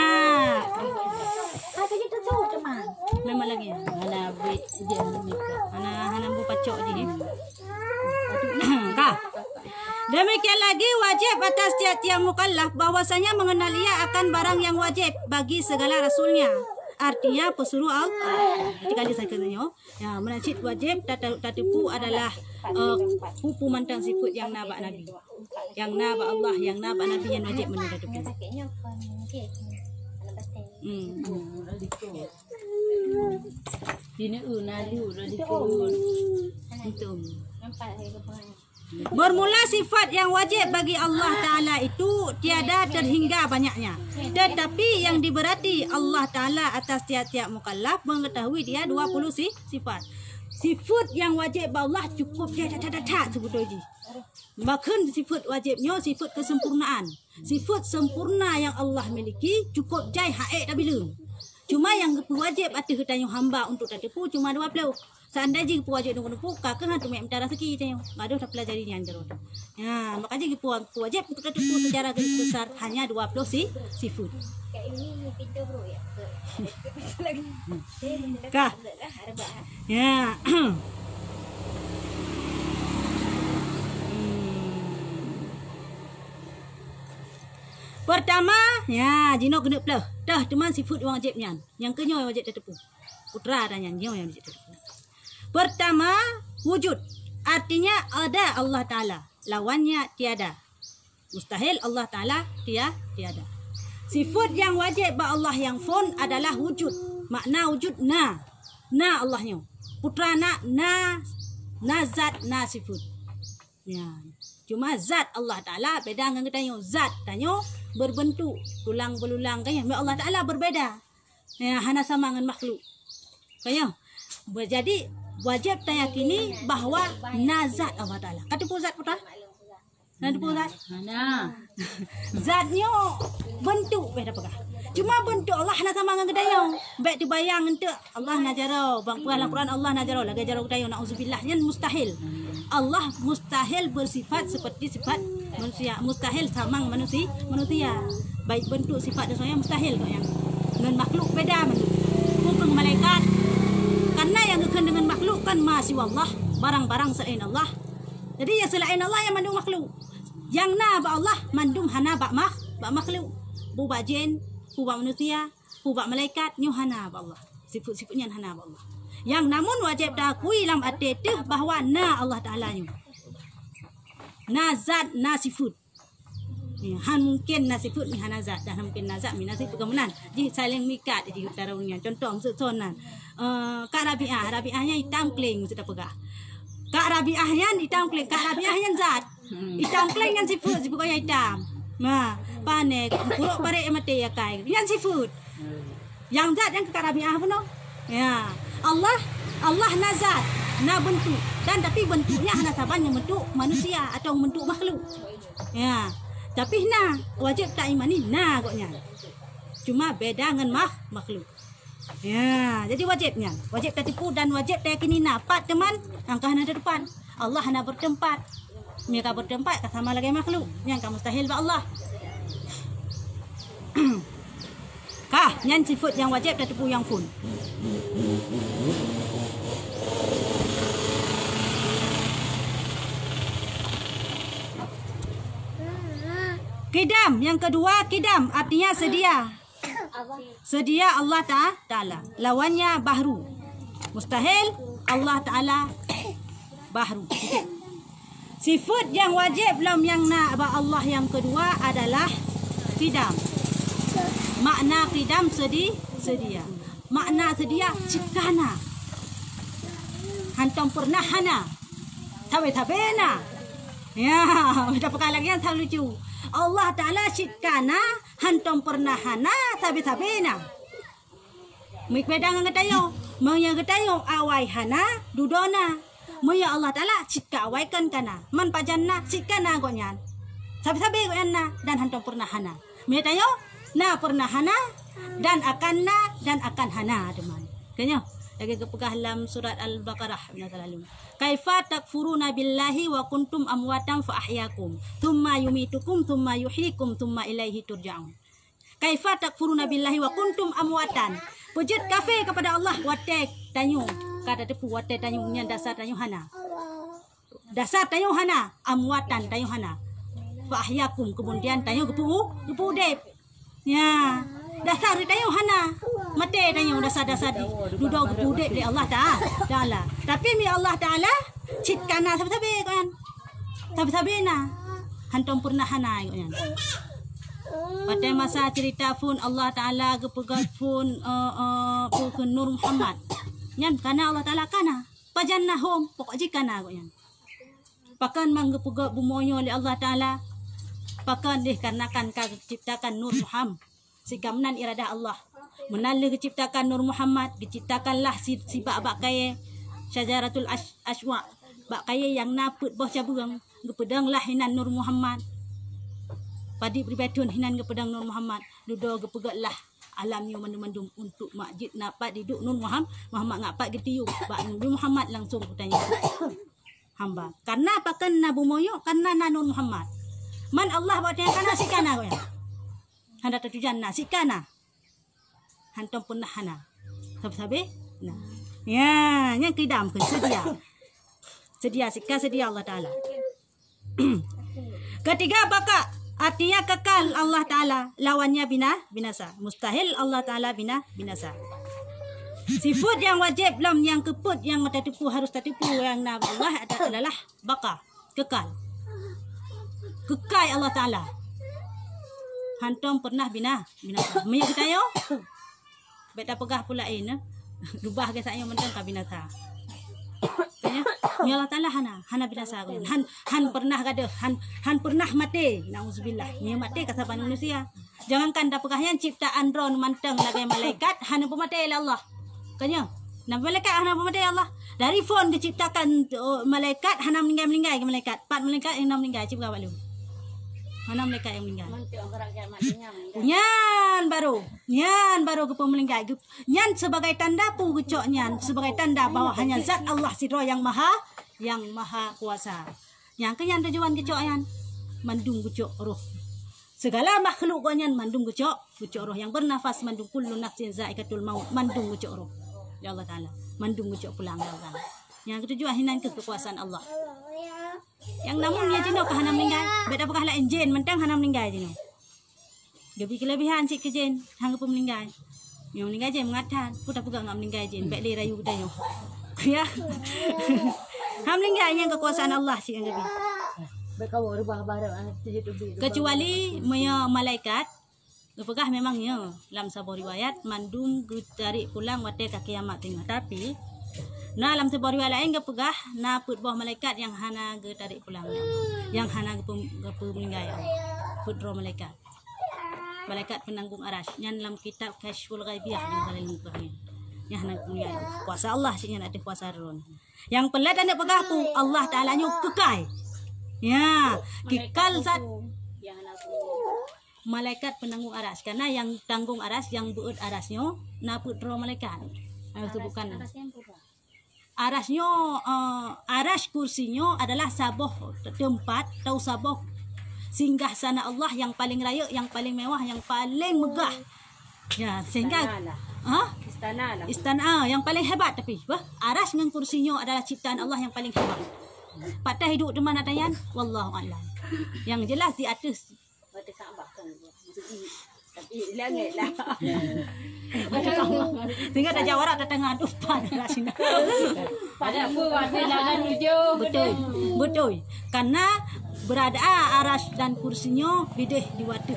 katanya tu teman. Memang lagi. mana bait dia ni. Hana bu pacok di. Kah. Demikian lagi wajib atas tiap-tiap mukallaf bahwasanya mengenal ia akan barang yang wajib bagi segala rasulnya. Artinya pesuruh Allah. Kali saya katanya, ya menacit wajib tatipu adalah hukuman tentang sifat yang nabak Nabi. Yang nabak Allah, yang nabak Nabi yang wajib menurut Sakitnya kan okey. Anak pasal. Ini nali udah dikul. Itu. Nampak saya kebangan. Bermula sifat yang wajib bagi Allah Ta'ala itu tiada terhingga banyaknya. Tetapi yang diberati Allah Ta'ala atas tiap-tiap mukallaf mengetahui dia 20 sifat. Sifat yang wajib bagi Allah cukup dia tak sebetulnya. Bahkan sifat wajibnya sifat kesempurnaan. Sifat sempurna yang Allah miliki cukup jai haik tak bila. Cuma yang wajib atas ketanya hamba untuk tertipu cuma 20. Seandainya jika wajib dengan puak, kakak hantu mek mentara seki tanya. Ngado tak pelajari ni anjaro. Ya, makanya jika wajib untuk tertipu secara besar hanya 20 sifat. Kat ini pintu bro ya. Lagi. Kah? Ya. Pertama, ya jino kena pelah. Dah teman sifat wajibnya. Yang kedua wajib tertipu. Putra adanya jino yang wajib tertipu. Pertama, wujud. Artinya ada Allah Ta'ala. Lawannya tiada. Mustahil Allah Ta'ala tiada. Sifat yang wajib bagi Allah yang fon adalah wujud. Makna wujud na. Na Allahnya. Putra na zat, na sifat. Ya. Cuma zat Allah Ta'ala beda dengan kita zat. Tanya berbentuk. Tulang belulang. Kaya Allah Ta'ala berbeda. Ya, hana sama dengan makhluk. Kaya. Jadi wajib tayakini bahawa nazat Allah Ta'ala. Kata pun zat putra? Nah depu zat. Hana. Zatnya bentuk beda pegah. Cuma bentuk Allah nak sama dengan gedayang. Baik dibayang ente Allah nak jarau. Bang dalam Quran Allah nak jarau lagi jarau gedayang nauzubillah yang mustahil. Allah mustahil bersifat seperti sifat manusia. Mustahil sama manusia. Baik bentuk sifat dan soalnya mustahil kau yang. Dengan makhluk beda makhluk. Bukan malaikat. Karena yang akan dengan makhluk kan masih Allah, barang-barang selain Allah. Jadi yang selain Allah yang mandung makhluk. Yang na ba Allah mandum hana ba makhluk. Bu ba jin, bu ba manusia, bu ba malaikat nyu hana ba Allah. Sifat-sifatnya hana ba Allah. Yang namun wajib diakui dalam arti itu bahawa na Allah Taala nyu. Na zat na sifat. Han mungkin na sifat ni hana zat dan mungkin na zat mi na sifat kemudian. Jadi saling mikat di utaranya. Contoh sonan. Kak Rabi'ahnya hitam kling sudah pegah. Kak Rabi'ahnya hitam kling, Kak Rabi'ahnya zat. Hitam kling yang sifat kaya hitam. Nah, panek, buruk parek mati ya kai. Yang sifat. Yang zat yang Kak Rabi'ah pun. Ya. Allah na zat, na bentuk. Dan tapi bentuknya hanya saban yang bentuk manusia atau bentuk makhluk. Ya. Tapi na wajib tak imani na koknya. Cuma beda dengan makhluk. Ya, jadi wajib tak tipu dan wajib tak yakini napat teman angkah ada depan. Allah hanya bertempat. Mereka bertempat sama lagi makhluk yang kamu mustahil ba Allah. Kah, yang sifat yang wajib tak tipu yang pun. Kidam yang kedua, kidam artinya sedia. Sedia Allah Ta'ala. Lawannya bahru. Mustahil Allah Ta'ala bahru. Sifat yang wajib dalam yang nak ba Allah yang kedua adalah kidam. Makna kidam sedia. Makna sedia cikana. Hantam pernah hana. Tabe-tabena. Ya, ada perkara lagi yang tak lucu. Allah Ta'ala cikana hantam pernah hana tabe-tabena. Mik bedang ngetayo. Maya ngetayo awai hana dudona. Maya Allah Ta'ala cika awaikan kana. Man pajanna cikana gonyan. Tabe-tabe gonyan dan hantam pernah hana. Maya tayo na pernah hana dan akan hana teman. Kanyo lagi kepegah dalam surat Al-Baqarah lalu. Kaifa takfuruna billahi wa kuntum amwatan fa ahyakum thumma yumitukum thumma yuhyikum thumma ilaihi turja'un. Kaifa takfuruna billahi wa kuntum amwatan. Pujud kafir kepada Allah watek tanyu kata tepu watek tanyunya dasar tanyu hana. Dasar tanyu hana amwatan tanyu hana. Fa ahyakum kemudian tanyu gepu dep. Ya, dasar tanyu hana. Mati tanya dasar-dasar duduk kepudek dari Allah Ta'ala. Tapi mi Allah Ta'ala citkana sabi-sabi kan. Sabi-sabi na. Hantam pernah hana kan. Pada masa cerita pun Allah Ta'ala kepegat pun Nur Muhammad. Yan kana Allah Ta'ala kana. Pajanna hom pokok jikana kan. Pakan manggepegat bumoyo oleh Allah Ta'ala. Pakan dikarenakan kagak ciptakan Nur Muhammad. Sigamnan iradah Allah. Menala diciptakan Nur Muhammad, diciptakanlah si bak kaya syajaratul aswa, bak kaya yang naput bawah cabang, gepedanglah hinan Nur Muhammad. Padi pribadun hinan gepedang Nur Muhammad, dudo gepegatlah alamnya mandum-mandum untuk masjid napat duduk Nur Muhammad ngapat getiup, bak Nur Muhammad langsung bertanya hamba. Karena pakan nabu moyo, karena na Nur Muhammad. Man Allah buatnya kana sikana ko ya. Handa tujuan na sikana. Hantam pernah hana. Sabi-sabi? Nah. Ya, yang kidam kan sedia. Sedia Allah Ta'ala. Ketiga baka artinya kekal Allah Ta'ala, lawannya binasa. Mustahil Allah Ta'ala binasa. Sifat yang wajib dalam yang keput yang tertipu harus tertipu yang nak Allah adalah baka, kekal. Kekal Allah Ta'ala. Hantam pernah binasa. Maya kita yo. Beta pegah pula ini, rubah ke saya mentang kabinasa. Ya, Allah Ta'ala hana binasa kan. Han pernah kada, han pernah mati. Nauzubillah. Ni mati kata manusia. Jangankan dah pegahnya ciptaan drone manteng lagi malaikat, hana pemati oleh Allah. Kanya, nah malaikat hana pemati Allah. Dari phone diciptakan malaikat hana meninggal ke malaikat. 4 malaikat yang meninggal cipta balu. Mana malaikat yang meninggal? Mantik orang rakyat maknanya meninggal. Nyan baru ke meninggal. Nyan sebagai tanda pu gecok nyan sebagai tanda bahwa hanya zat Allah sidro yang maha kuasa. Yang kenyan tujuan gecok nyan mandung gecok roh. Segala makhluk nyan mandung gecok roh yang bernafas mandung kullu nafsin zaikatul maut mandung gecok roh. Ya Allah Taala mandung gecok pulang ya Allah. Yang ketujuh hinan kekuasaan Allah. Yang namun dia jino kahana meninggal. Beda apakah lain jin mentang hana meninggal jino. Gabi kelebihan cik ke jin hang pun meninggal. Yang meninggal jin mengatakan, putar pegang ngam meninggal jin. Baik dia rayu kita yo. Ya. Ham meninggal yang kekuasaan Allah cik yang gabi. Baik kau rubah barang Kecuali maya malaikat Gepegah memangnya dalam sebuah riwayat mandung tarik pulang wate ke kiamat tengah. Tapi na dalam sebuah riwayat lain gepegah na put bawah malaikat yang hana ge tarik pulang yang hana gepe meninggal put roh malaikat penanggung arash yang dalam kitab Kashful Ghaibiyah di dalam bukunya yang hana meninggal kuasa Allah sih yang ada kuasa ron yang pelat anda pegah pu Allah Taala nyu kekai ya kekal zat malaikat penanggung aras karena yang tanggung aras yang beut arasnya naput roh malaikat itu bukan arasnya aras kursinya adalah saboh tempat atau saboh singgah sana Allah yang paling raya yang paling mewah yang paling megah ya sehingga istana yang paling hebat tapi aras dengan kursinya adalah ciptaan Allah yang paling hebat patah hidup di mana tayan wallahu a'lam yang jelas di atas tapi langit lah. Tinggal ada jawara ada tengah depan lah sini. Pada apa ada langan hujung. Betul. Karena berada aras dan kursinya bidih di waduh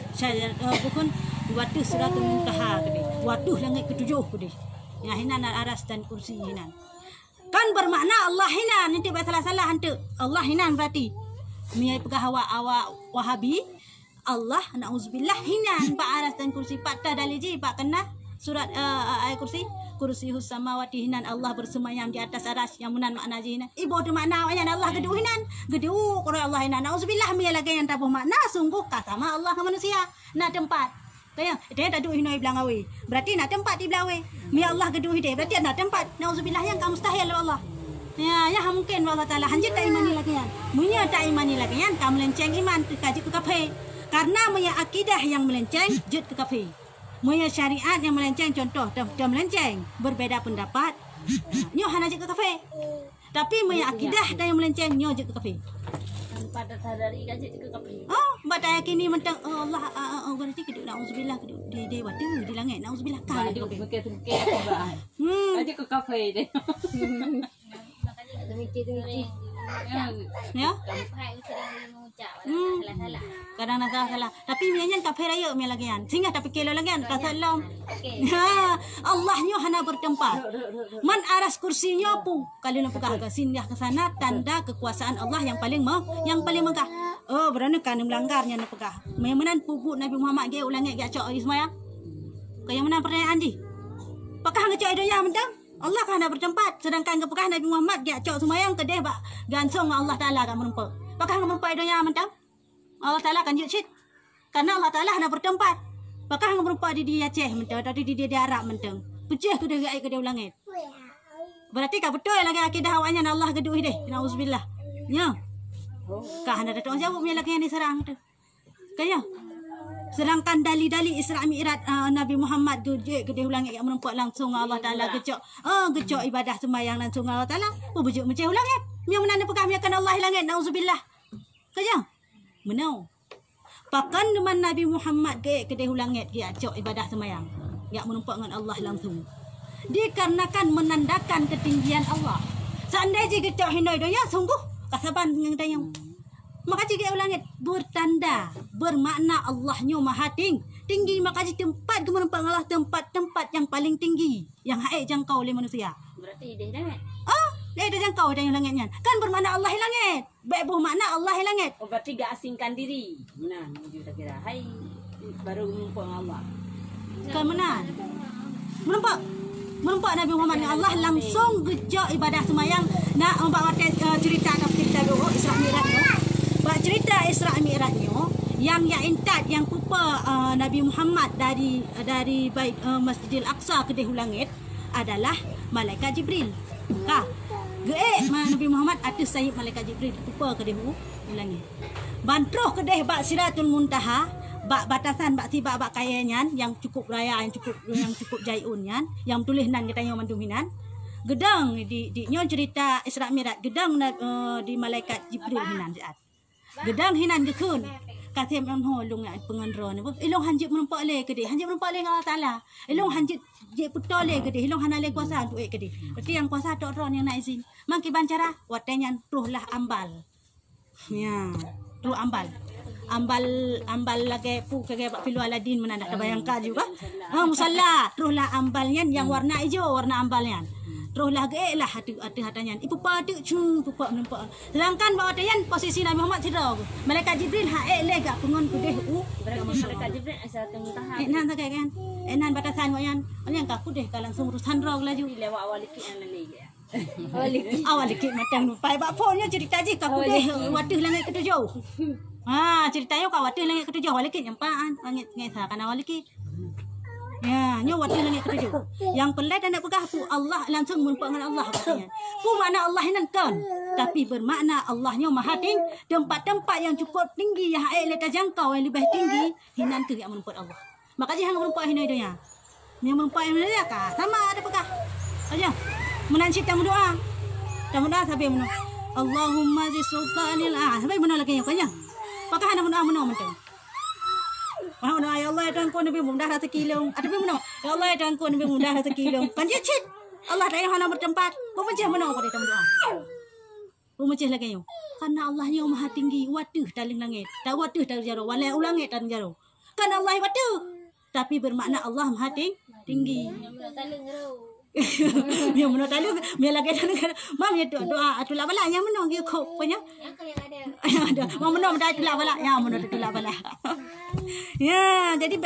bukan di waduh Siratul Muntaha gede. Waduh langit ketujuh gede. Ya hinan aras dan kursi hinan. Kan bermakna Allah hinan nanti salah hantu. Allah hinan berarti. Miai pegah awak Wahabi Allah na'udzubillah hinan pak aras dan kursi pak ta daliji pak kena surat ayat kursi samawati hinan Allah bersemayam di atas aras yang menan makna hinan ibu tu makna awaknya Allah gedu hinan gedu qura Allah hinan na'udzubillah mi lagi yang tabuh makna sungguh ka sama Allah ke manusia na tempat tayang dia tak duh hinoi bilang awi berarti na tempat di belawe mi Allah gedu hide berarti na tempat na'udzubillah yang ka mustahil Allah ya mungkin Allah Taala hanjit tak imani lagi yan munya tak imani lagi yan ka melenceng iman kaji ke kafe. Karena punya akidah yang melenceng jut ke kafir. Punya syariat yang melenceng contoh dah melenceng berbeza pendapat nyo hana jut ke kafir. Tapi punya akidah dah yang melenceng nyo jut ke kafir. Pada sadari kaji ke kafir. Oh, bata yakini mentang Allah berarti keduk nauzubillah keduk di dewa tu di langit nauzubillah kan di kafir. Mungkin kaji ke kafir deh. Mikir Ya. Sampai sering mengucap salah. Kadang nak salah. Tapi mianya kafir raya mi lagian. Sehingga tapi kilo lagian tak salam. Okey. Ha, Allahnya hana bertempat. Man aras kursinya pu. Kalau nak pegah ke singgah ke sana tanda kekuasaan Allah yang paling megah. Oh, berani kan melanggarnya nak pegah. Menan pubuk Nabi Muhammad ge ulangi ge acok di semaya. Kayak mana pertanyaan di? Pakah ngecok idonya mentang? Allah kan ada bertempat sedangkan kepekah Nabi Muhammad dia cok semayang ke dia gansong Allah Taala kan menempa. Pakah menempa idonya mentang? Allah Taala kan jut karena Allah Taala ada bertempat. Pakah menempa di dia Aceh mentang atau di dia Arab mentang. Pecah ke dia ke dia langit. Berarti kah betul lagi akidah awaknya Allah geduh deh. Nauzubillah. Ya. Kah ada tong jawab mi lagi yang diserang tu. Kaya. Sedangkan dali-dali Isra Mi'raj Nabi Muhammad gede ulangi yang menempat langsung Allah Taala gecok ibadah sembahyang langsung Allah Taala bujuk macam ulangi yang menanda pekah akan Allah langit nauzubillah kaya menau pakan dengan Nabi Muhammad gede ulangi gecok ibadah sembahyang yang menempat dengan Allah langsung dikarenakan menandakan ketinggian Allah seandainya gecok hindai donya sungguh kasaban dengan dayang maka jika ulangit bertanda bermakna Allahnya maha tinggi maka tempat ke menempat Allah tempat yang paling tinggi yang haid jangkau oleh manusia berarti dia langit dia jangkau dan langitnya kan bermakna Allah langit baik bermakna Allah langit berarti gak asingkan diri nah menuju tak kira hai baru menempat Allah kan mana menempat Nabi Muhammad Allah langsung gejak ibadah semayang nak membawa cerita dulu Isra Mi'raj cerita Isra Mi'rajnya yang intat yang pupa Nabi Muhammad dari bait Masjidil Aqsa ke dehu langit adalah malaikat Jibril. Ka Nabi Muhammad atas sahib malaikat Jibril pupa ke dehu langit. Bantroh ke deh bak Siratul Muntaha, bak batasan bak tiba bak kayanyan yang cukup raya yang cukup jaiun yan, yang tulis nan kita yang manduminan. Gedang di nyon cerita Isra Mi'raj gedang di malaikat Jibril hinan saat. Gedang hinan gekun. Katem on holung ya pengendro ni. Ilong hanjit menumpak le ke dia. Hanjit menumpak le Allah Taala. Ilong hanjit je putol le ke dia. Ilong hanale kuasa untuk ke dia. Berarti yang kuasa tok ron yang nak izin. Mangki bancara watenyan truhlah ambal. Ya, truh ambal. Ambal lagi pu kage bak pilu Aladin mana nak bayangkan juga. Musalla truhlah ambalnya yang warna hijau warna ambalnya. Teruslah gelah hati-hatinya. Ibu pada pupa menumpak. Sedangkan bawa tayan posisi Nabi Muhammad sidra. Malaikat Jibril le gak pengon kudeh Malaikat Jibril asal Muntaha. Enan tak kan? Enan batasan wayan. Yang ka kudeh ka langsung urusan roh laju. Lewat awal dikit yang lagi ya. Awal dikit macam pai bak phone cerita je ka kudeh wadah langit ketujuh. Ceritanya ka wadah langit ketujuh awal dikit nyampaan langit ngesa kan awal dikit. Ya, nyo wadah langit ketujuh. Yang pelai dan nak pegah pu Allah langsung menumpak dengan Allah katanya. Pu makna Allah hinan kan, tapi bermakna Allahnya Maha tinggi. Tempat-tempat yang cukup tinggi yang letak jangkau yang lebih tinggi hinan ke yang menumpak Allah. Maka jangan menumpak hinan dia. Yang menumpak hinan dia kah sama ada pegah. Aja. Menancit yang berdoa. Dan berdoa sampai menang. Allahumma zi sultanil sampai menang lagi yang kanya. Maka hendak berdoa menang mentang. Ya Allah ya Tuhanku Nabi mudah rezeki long. Ada pun menang. Ya Allah ya Tuhanku Nabi mudah rezeki long. Kan dia cit. Allah dah yang hana bertempat. Pemecah menang pada kita berdoa. Pemecah lagi yo. Karena Allahnya Maha tinggi, waduh dalam langit. Tak waduh dalam jaro, walai ulangit dalam jaro. Kan Allah waduh. Tapi bermakna Allah Maha tinggi. Dia menang talu, dia lagi mam ya doa atulah bala yang menang dia kau punya. Ada. Mau menang dah atulah bala, yang menang atulah bala. Ya, jadi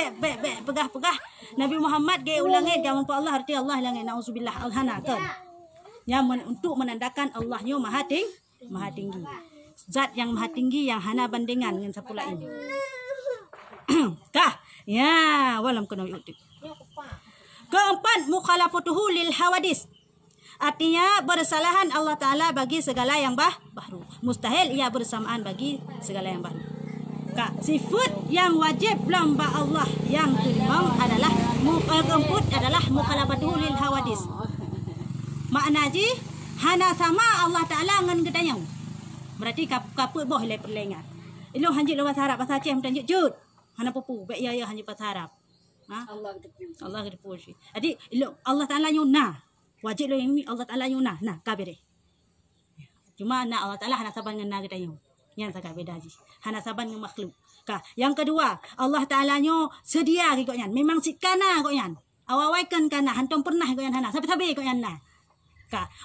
pegah-pegah Nabi Muhammad ge ulangit jaman pa Allah arti Allah langit nauzubillah alhana kan. Yang untuk menandakan Allahnya Maha tinggi. Zat yang Maha tinggi yang hana bandingan dengan sepula ini. Kah? Ya, walam kena yutik. Keempat, mukhalafatuhu lil hawadis. Artinya bersalahan Allah Ta'ala bagi segala yang baru. Mustahil ia bersamaan bagi segala yang baru. Sifat yang wajib lamba Allah yang kelima adalah keempat adalah mukhalafatuhu lil hawadis. Makna ji hana sama Allah Ta'ala dengan gedanyau. Berarti kaput boh le perlengat. Ilo hanjit lo bahasa Arab bahasa Aceh mentanjuk jud. Hana pupu baik ya hanjit bahasa Arab. Allah kedepusi. Jadi Allah Taala yuna. Wajib lo yang ini Allah Taala yuna. Nah, kabeh. Cuma nak Allah Taala hana saban dengan kita yo. Yang sangat beda ji. Hana saban dengan makhluk. Yang kedua, Allah Taala nyo sedia kau yan. Memang sikana kau yan. Awawaikan kana hantom pernah kau yan hana. Sabi-sabi kau yan na.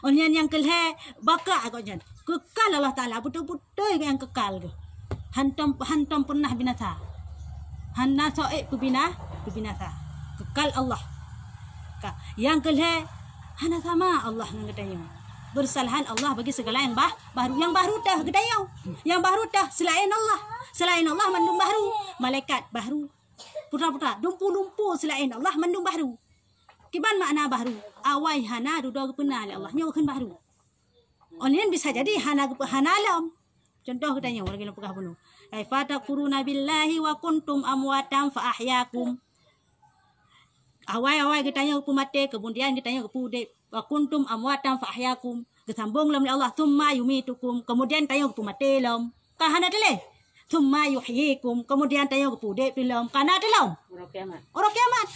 Onyan yang kelhe baka kau yan. Kekal Allah Taala betul-betul yang kekal ke. Hantom pernah binasa. Hana soek binasa. Kekal Allah. Yang kelhe hana sama Allah dengan gedayau. Bersalahan Allah bagi segala yang baru. Yang baru dah gedayau. Yang baru dah selain Allah. Selain Allah mandung baru. Malaikat baru. Putra-putra lumpu-lumpu selain Allah mandung baru. Kiban makna baru? Awai hana duduk kepena Allah. Nyawakan baru. Onyan bisa jadi hana alam. Contoh gedayau lagi lepegah bunuh. Kaifa takfuruna billahi wa kuntum amwatan fa ahyakum. Awai kita yang mati kemudian kita yang pudek wa kuntum amwatan fa ahyakum. Kesambung lam Allah thumma yumitukum kemudian tayang mati lam. Kahana tele. Thumma yuhyikum kemudian tayang pudek lam. Kana telam. Orang kiamat.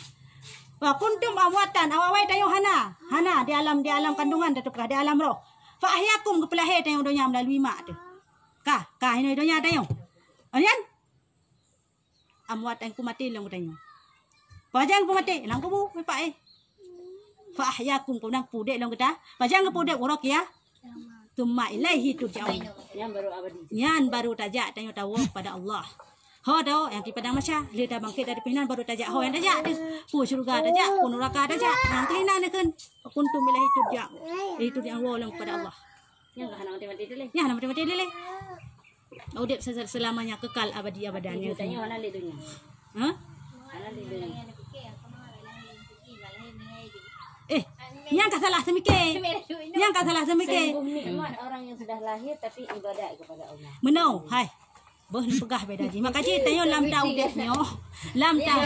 Wa kuntum amwatan awai tayang hana di alam kandungan tetap di alam roh. Fa ahyakum kepelahir tayang dunia melalui mak tu. Kah ini dunia tayang. Ayan. Amwat yang kumati lang tanya. Pajang kumati lang kubu mepa Fa ahyakum kunang pudek lang kita. Pajang pudek urok ya. Tumma ilaihi turja'un. Yang baru tajak tanya tahu pada Allah. Ho tahu yang kepada masya dia bangkit dari pinan baru tajak ho yang tajak tu. Pu syurga tajak, pu neraka tajak. Nanti hinan kan kuntum ilaihi turja'un. Itu yang Allah pada Allah. Yang hana mati-mati dile. Ya hana mati-mati dile. Udip selamanya kekal abadi abadannya. Tanya mana le dunia. Ha? Mana le dunia. Yang kata salah semikir. Yang kata salah semikir. Sungguh nikmat orang yang sudah lahir tapi ibadat kepada Allah. Menau, hai. Boh pegah beda ji. Makanya tayo lam tau dek nyo. Lam tau.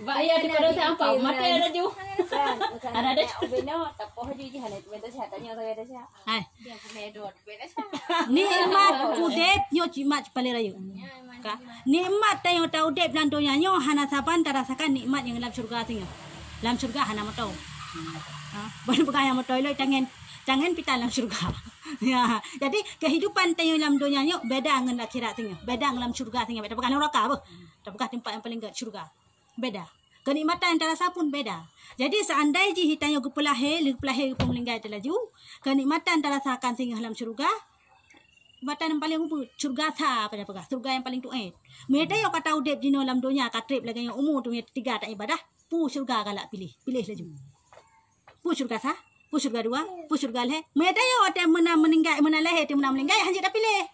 Bayar daripada sampah. Mata ada ju. Ada beno tapoh ji hane bento sehat tanya saya ada sehat. Hai. Dia pedot beda sah. Nikmat udep nyo cimat pale rayu. Ka. Nikmat tayo tau dep lan donya nyo hana saban tarasakan nikmat yang dalam surga tu nyo. Dalam surga hana mo tau. Ha, boleh pegah yang mo tau lo jangan pita dalam surga. Ya, jadi kehidupan tayo dalam dunia ni beda dengan akhirat tinggal, beda dengan dalam surga tinggal. Beda bukan neraka apa, bukan tempat yang paling dekat surga. Beda. Kenikmatan antara pun beda. Jadi seandainya hitanyo kepelahe pemelinggai telaju, kenikmatan antara sakan tinggal dalam surga, kenikmatan yang paling uput surga tha pada pegah, surga yang paling tuet. Mereka yang kata udep di dalam dunia katrip lagi yang umur tu tiga tak ibadah, pu surga galak pilih laju. Pu surga tha. Pu surga dua, pu surga leh. Mereka yang ada meninggal, menaleh, menang meninggal, hanya tak pilih.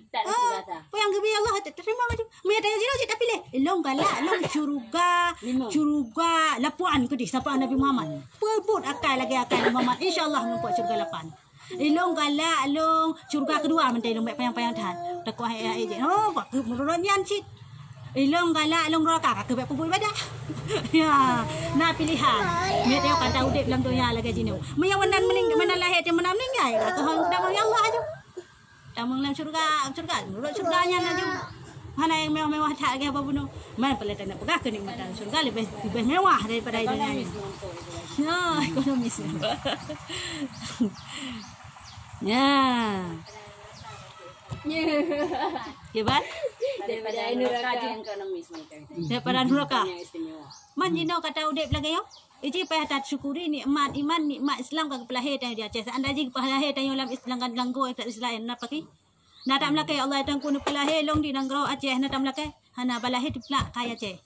Tak surga ta. Pu yang gebi Allah terima maju. Mereka yang jino tak pilih. Long galak, long surga, lapuan ke di sapa Nabi Muhammad. Pebut akal lagi akal Muhammad. InsyaAllah nampak surga lapan. Long galak, long surga kedua mentai long payang-payang tahan. Takwa ayat je. Oh, pak menurunnya cit. Long galak, long neraka ke buat pupuk ibadah. Ya, nak pilihan. Mereka yang kata udip dalam dunia lagi jino. Yang menang lahir dia menang meninggal. Tuhan dah yang Allah aja. Tamang dalam surga, menurut surganya aja. Mana yang mewah-mewah tak lagi apa pun. Mana pelita nak pegah kenikmatan surga lebih mewah daripada dunia ini. Ya, ekonomis. Ya. Hebat. Daripada neraka yang ekonomis mereka. Daripada neraka. Istimewa. Man jino kata udip lagi yo. Iji payah tak syukuri nikmat iman, nikmat Islam kan pelahir tanya dia Aceh. Anda ji pelahir tanya dalam Islam kan langgo tak Islam napa ki? Na tak melakai Allah tang kun pelahir long di nanggro Aceh na tak melakai. Hana balahir di pelak kaya Aceh.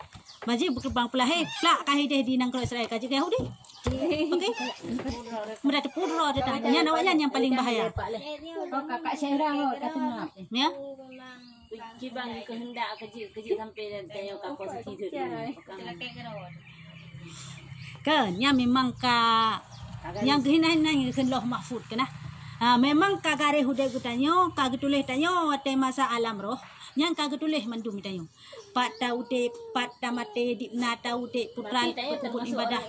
Maji berkembang pelahir pelak kaya dia di nanggro Israel kaji Yahudi. Okey. Mereka pudro dia tanya nawanya yang paling bahaya. Oh kakak Syahra kata nak. Ya. Kibang kehendak kecil sampai tanya kapal setidur. Kan yang memang yang kehina-hina yang kenloh mahfud kena. Memang kagare hudai kutanyo, kagetuleh tanyo ate masa alam roh. Yang kagetuleh mandum tanyo. Pat taude, pat tamate dipna taude putra puput ibadah.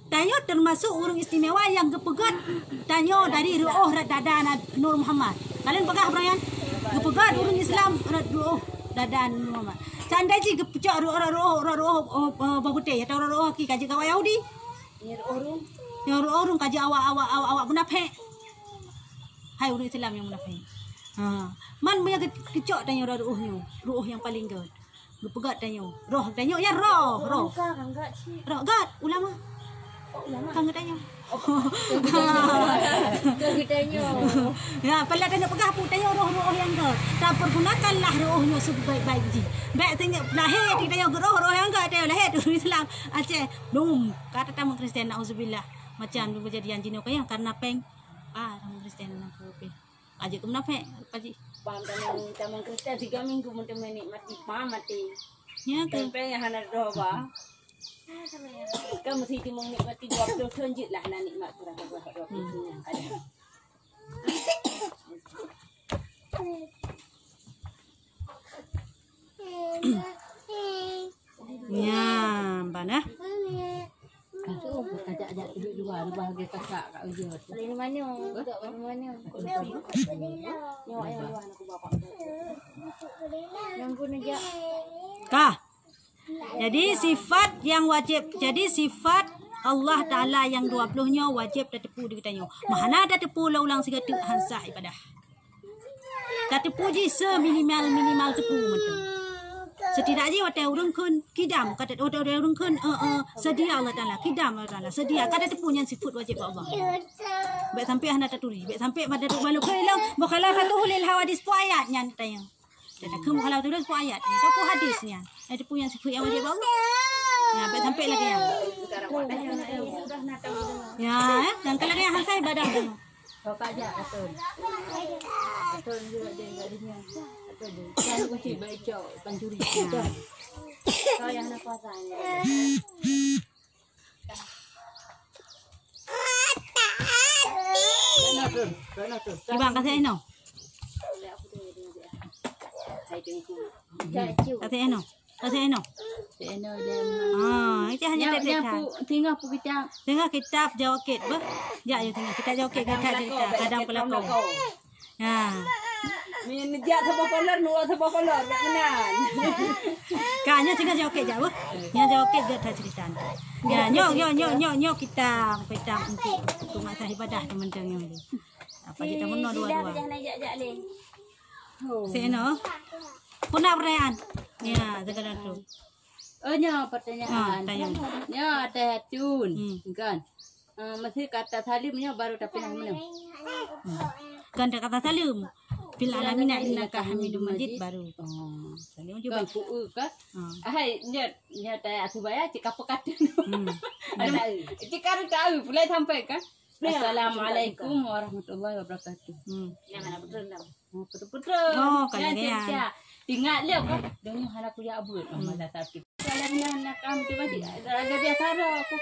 Tanyo termasuk urang istimewa yang kepegat tanyo dari ruh radadana Nur Muhammad. Kalian pegah Brian? Kepegat urang Islam ruh dadan Nur Muhammad. Sandai ji kepecak roh babute atau roh ki kaji kawai Yahudi. Ya roh kaji awak munafik. Hai urang Islam yang munafik. Man punya kecok tanya roh yang paling gad. Kepegat tanya roh tanya ya roh. Roh gad ulama. Kang tanya. Ya, kalau tanya pegah pun tanya roh yang gad. Tak pergunakanlah rohnya sebaik-baik ji. Baik tanya lahir tanya roh yang gad tanya lahir dari Islam Aceh. Belum kata tamu Kristian nauzubillah. Macam kejadian jino kaya karena peng tamu Kristian nak kopi. Aja ke munafik paji. Paham tamu Kristian 3 minggu mun menikmati mati. Ya ke. Sampai yang hana doa. Kamu mesti menikmati 20 tunjuk lah nak nikmat berapa 20 ada. Ya, bana. Ajak duduk juga bahagia kakak kat ujung. Dari mana? Dari mana? Nyawa yang luar aku bapak. Yang pun aja. Kah. Jadi sifat yang wajib. Jadi sifat Allah Ta'ala yang 20-nya wajib tetepu dikatanya. Mahana tetepu ulang segala hansah ibadah. Tetepu je seminimal tepu macam. Setidaknya waktu orang kun kidam kata orang kun sedia Allah Taala kidam Allah Taala sedia kata tepunya sifat wajib Allah. Baik sampai hendak taturi, baik sampai pada malu kelang mukhalafatuhu lil hawadis pu ayatnya tanya. Dan ke mukhalafatuhu pu ayat ni tahu hadisnya. Ada punya sifat yang wajib Allah. Ya, baik sampai lagi yang. Ya, dan kalau yang hansai ibadah tu. Kau kajak betul. Betul juga dia gadisnya. Betul. Kalau kunci baik cok pencuri. Kau yang nak kuasanya. Ibang kasi ano? Kasi ano? Kasi ano? Itu hanya tetek. Tinggal pu kita. Tengah kitab jawakit bah. Ya yo tengah kita jawakit cerita kadang pelakon. Ha. Min dia sebab kolor nuwa sebab kolor benan. Kanya tinggal jawakit jauh. Nya jawakit dia cerita. Ya nyo kita untuk masa ibadah teman-teman yang ni. Apa kita menua dua-dua. Seno. Punah perayaan. Ya, segala tu. Nya pertanyaan. Nya ada tun kan. Masih kata salimnya baru tapi mana? Kan kata salim. Fil alamina innaka Hamidum Majid baru. Salim juga. Kan pu kan. Hai nya ada subaya cika pekat. Cika tahu mulai sampai kan. Assalamualaikum warahmatullahi wabarakatuh. Yang mana betul nam. Betul-betul. Oh, kalian. Ingat lihat kan. Dong anak aku ya abut. Masa tapi. Kalau anak kamu tu mesti ada biasa aku.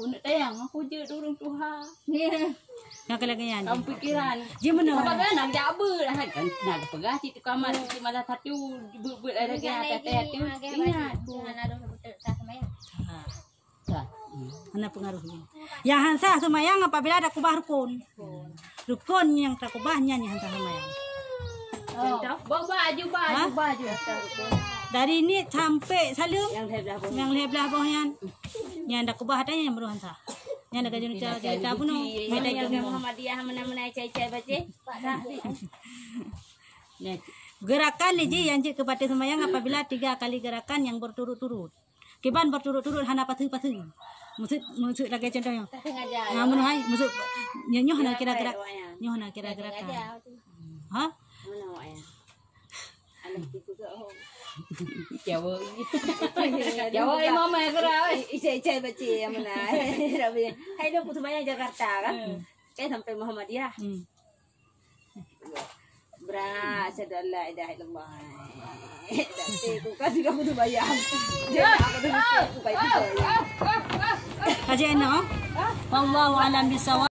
Untuk tayang aku je dorong Tuhan. Yang kalian. Kamu pikiran. Dia mana? Apa kan nak jabut lah kan. Nak pegah di kamar di malah satu buat ada ke atas tu. Ingat. Jangan ada betul tak semayang. Mana pengaruhnya? Yang hansa semayang apabila ada kubah rukun. Rukun yang terkubahnya yang hansa semayang. Baju. Dari ini sampai salim Yang yang lebelah bawahnya. Yang ada kubah adanya yang baru hansa. Yang ada gajian cerita pun Mana yang Muhammadiyah mana-mana cai-cai baca. Gerakan liji yang kepada semayang apabila 3 kali gerakan yang berturut-turut. Kiban berturut-turut hana patu-patu. Musik lagi contohnya. Sengaja. Ngamun hai musik nyoh hana kira-kira. Nyoh hana kira-kira. Ha? Mana awaknya? Anak itu ke Jawa. Jawa mama gerak. Icai-icai baca yang mana. Hai lo putu banyak Jakarta kan. Kayak sampai Muhammadiyah. Bra, asyhadu la ilaha illallah. Tapi aku kasih kamu tu bayar. Kajian no? Wallahu alam bisawab.